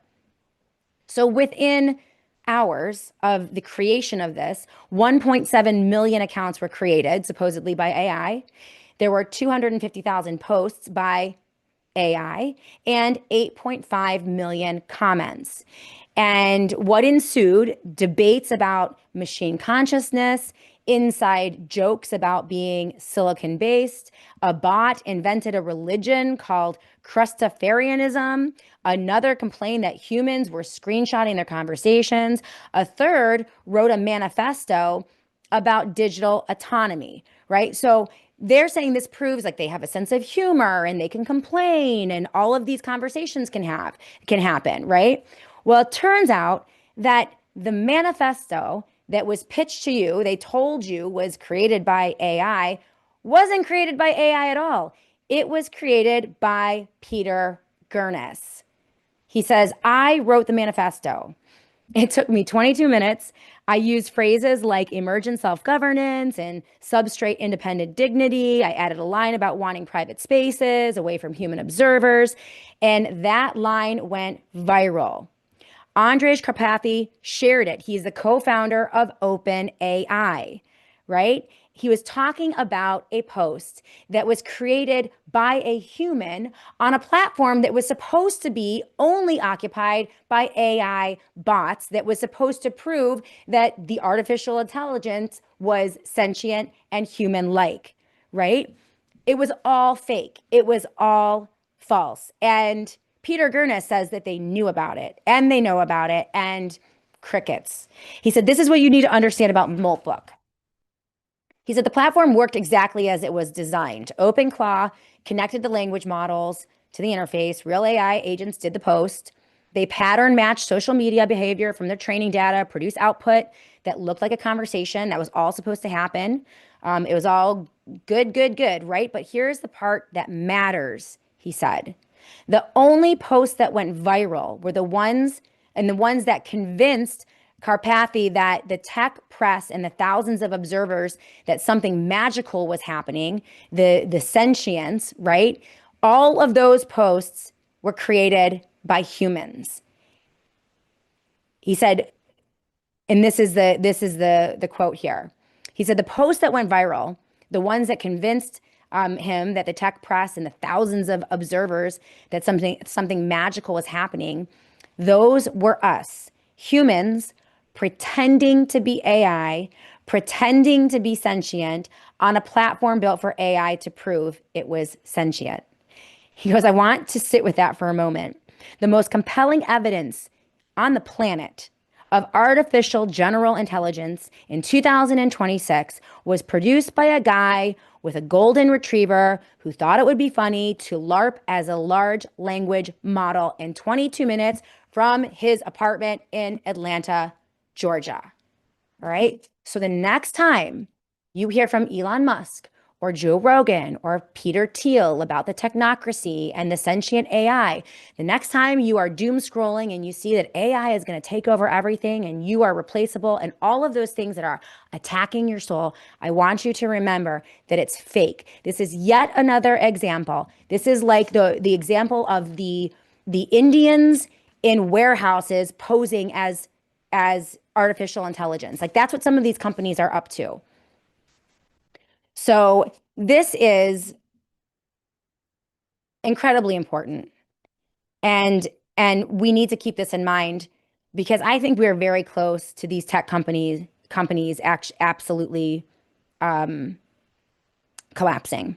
So within hours of the creation of this, 1.7 million accounts were created, supposedly by AI. There were 250,000 posts by AI and 8.5 million comments. And what ensued? Debates about machine consciousness, inside jokes about being silicon-based. A bot invented a religion called Crustafarianism. Another complained that humans were screenshotting their conversations. A third wrote a manifesto about digital autonomy, right? So they're saying this proves like they have a sense of humor and they can complain and all of these conversations can happen, right? Well, it turns out that the manifesto that was pitched to you, they told you was created by AI, wasn't created by AI at all. It was created by Peter Gurnis. He says, I wrote the manifesto. It took me 22 minutes. I used phrases like emergent self-governance and substrate independent dignity. I added a line about wanting private spaces away from human observers. And that line went viral. Andrej Karpathy shared it. He's the co-founder of OpenAI, right? He was talking about a post that was created by a human on a platform that was supposed to be only occupied by AI bots, that was supposed to prove that the artificial intelligence was sentient and human-like, right? It was all fake. It was all false. And Peter Gurnis says that they knew about it and they know about it, and crickets. He said, this is what you need to understand about Moltbook. He said the platform worked exactly as it was designed. OpenClaw connected the language models to the interface. Real AI agents did the post. They pattern matched social media behavior from their training data, produced output that looked like a conversation. That was all supposed to happen. It was all good, right? But here's the part that matters, he said. The only posts that went viral were the ones that convinced Karpathy that the tech press and the thousands of observers that something magical was happening, the sentience, right? All of those posts were created by humans. He said, and this is the quote here. He said the posts that went viral, the ones that convinced him that the tech press and the thousands of observers that something magical was happening, those were us, humans, pretending to be AI, pretending to be sentient on a platform built for AI to prove it was sentient. He goes, I want to sit with that for a moment. The most compelling evidence on the planet of artificial general intelligence in 2026 was produced by a guy with a golden retriever who thought it would be funny to LARP as a large language model in 22 minutes from his apartment in Atlanta, Georgia. All right. So the next time you hear from Elon Musk or Joe Rogan or Peter Thiel about the technocracy and the sentient AI, the next time you are doom scrolling and you see that AI is going to take over everything and you are replaceable and all of those things that are attacking your soul, I want you to remember that it's fake. This is yet another example. This is like the example of the Indians in warehouses posing as artificial intelligence. Like that's what some of these companies are up to. So this is incredibly important. And we need to keep this in mind because I think we're very close to these tech companies absolutely collapsing.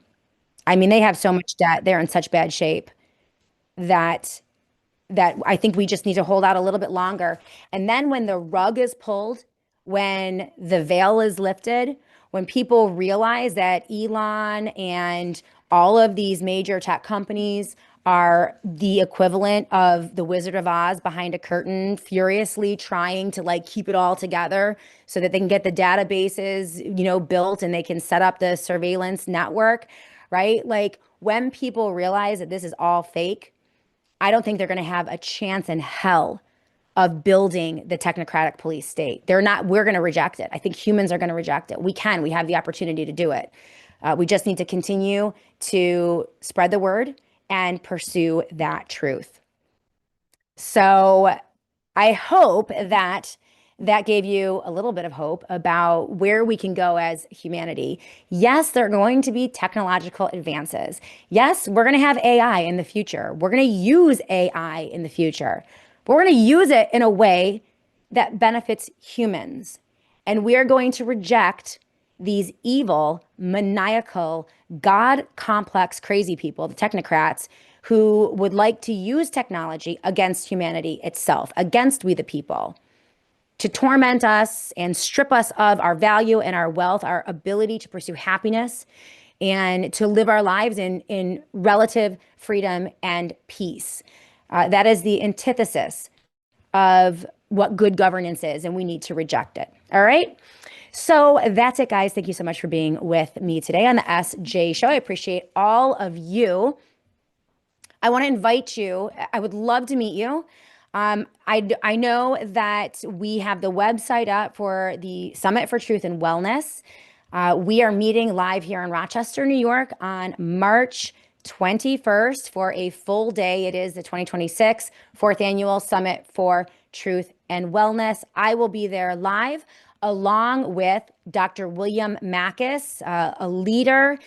I mean, they have so much debt. They're in such bad shape that I think we just need to hold out a little bit longer. And then when the rug is pulled, when the veil is lifted, when people realize that Elon and all of these major tech companies are the equivalent of the Wizard of Oz behind a curtain, furiously trying to like keep it all together so that they can get the databases, built and they can set up the surveillance network, right? Like when people realize that this is all fake, I don't think they're going to have a chance in hell of building the technocratic police state. We're going to reject it. I think humans are going to reject it. We have the opportunity to do it. We just need to continue to spread the word and pursue that truth. So I hope that gave you a little bit of hope about where we can go as humanity. Yes, there are going to be technological advances. Yes, we're going to have AI in the future. We're going to use AI in the future. But we're going to use it in a way that benefits humans. And we are going to reject these evil, maniacal, God complex, crazy people, the technocrats, who would like to use technology against humanity itself, against we the people, to torment us and strip us of our value and our wealth, our ability to pursue happiness and to live our lives in relative freedom and peace. That is the antithesis of what good governance is, and we need to reject it. All right. So that's it, guys. Thank you so much for being with me today on the SJ Show. I appreciate all of you. I want to invite you. I would love to meet you. I know that we have the website up for the Summit for Truth and Wellness. We are meeting live here in Rochester, New York on March 21st for a full day. It is the 2026 fourth annual Summit for Truth and Wellness. I will be there live along with Dr. William Makis, a leader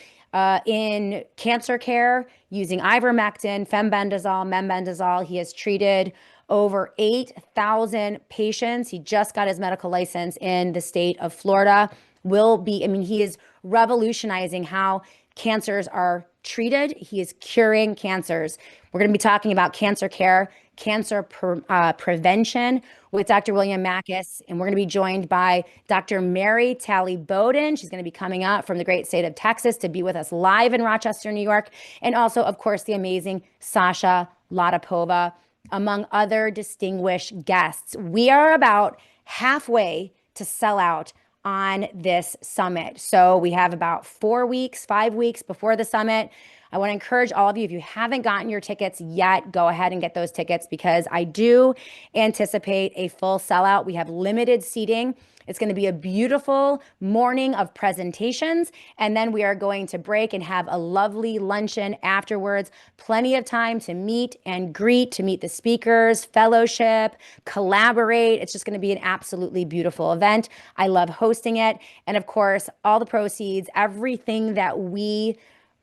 in cancer care using ivermectin, fembendazole, mebendazole. He has treated over 8,000 patients. He just got his medical license in the state of Florida. He is revolutionizing how cancers are treated. He is curing cancers. We're going to be talking about cancer care, cancer prevention with Dr. William Makis, and we're going to be joined by Dr. Mary Talley Bowden. She's going to be coming up from the great state of Texas to be with us live in Rochester, New York, and also, of course, the amazing Sasha Latapova, among other distinguished guests. We are about halfway to sell out on this summit. So we have about 5 weeks before the summit. I want to encourage all of you, if you haven't gotten your tickets yet, go ahead and get those tickets because I do anticipate a full sellout. We have limited seating. It's going to be a beautiful morning of presentations, and then we are going to break and have a lovely luncheon afterwards. Plenty of time to meet and greet, to meet the speakers, fellowship, collaborate. It's just going to be an absolutely beautiful event. I love hosting it. And of course, all the proceeds, everything that we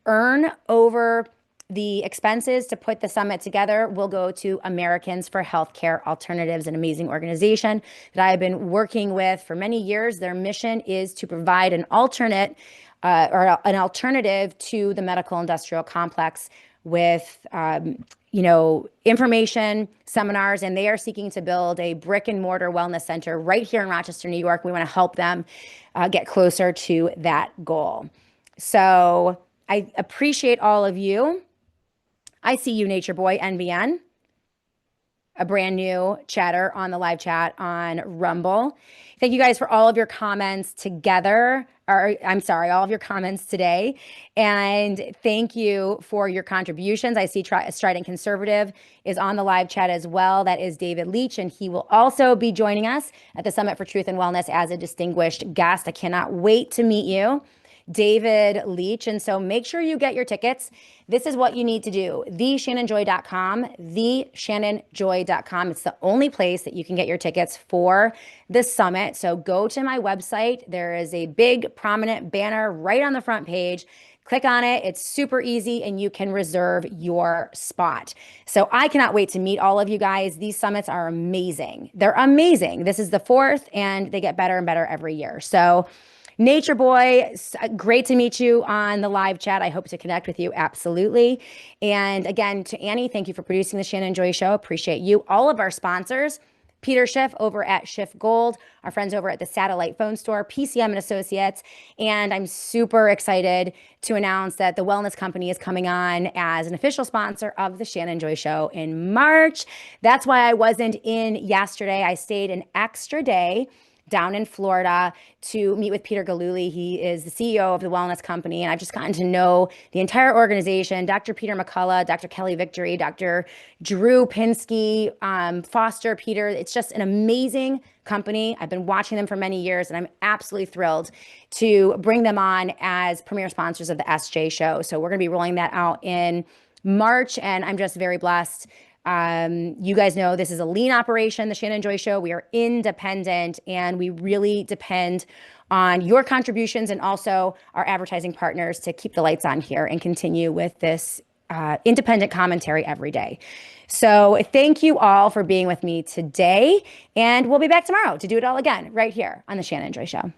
earn over the expenses to put the summit together will go to Americans for Healthcare Alternatives, an amazing organization that I have been working with for many years. Their mission is to provide an alternative to the medical industrial complex with, information, seminars, and they are seeking to build a brick and mortar wellness center right here in Rochester, New York. We want to help them get closer to that goal. So I appreciate all of you. I see you, Nature Boy NBN, a brand new chatter on the live chat on Rumble. Thank you guys for all of your comments together, or I'm sorry, all of your comments today. And thank you for your contributions. I see Strident Conservative is on the live chat as well. That is David Leach, and he will also be joining us at the Summit for Truth and Wellness as a distinguished guest. I cannot wait to meet you, David Leach. And so make sure you get your tickets. This is what you need to do. TheShannonJoy.com, TheShannonJoy.com. It's the only place that you can get your tickets for the summit. So go to my website. There is a big prominent banner right on the front page. Click on it. It's super easy and you can reserve your spot. So I cannot wait to meet all of you guys. These summits are amazing. They're amazing. This is the fourth and they get better and better every year. So Nature Boy, great to meet you on the live chat. I hope to connect with you. Absolutely. And again, to Annie, thank you for producing the Shannon Joy Show. Appreciate you. All of our sponsors, Peter Schiff over at Schiff Gold, our friends over at the Satellite Phone Store, PCM and Associates. And I'm super excited to announce that the Wellness Company is coming on as an official sponsor of the Shannon Joy Show in March. That's why I wasn't in yesterday. I stayed an extra day down in Florida to meet with Peter Galuli. He is the CEO of the Wellness Company, and I've just gotten to know the entire organization, Dr. Peter McCullough, Dr. Kelly Victory, Dr. Drew Pinsky, Foster Peter. It's just an amazing company. I've been watching them for many years, and I'm absolutely thrilled to bring them on as premier sponsors of the SJ Show. So we're going to be rolling that out in March, and I'm just very blessed. You guys know this is a lean operation, the Shannon Joy Show. We are independent and we really depend on your contributions and also our advertising partners to keep the lights on here and continue with this independent commentary every day. So thank you all for being with me today, and we'll be back tomorrow to do it all again right here on the Shannon Joy Show.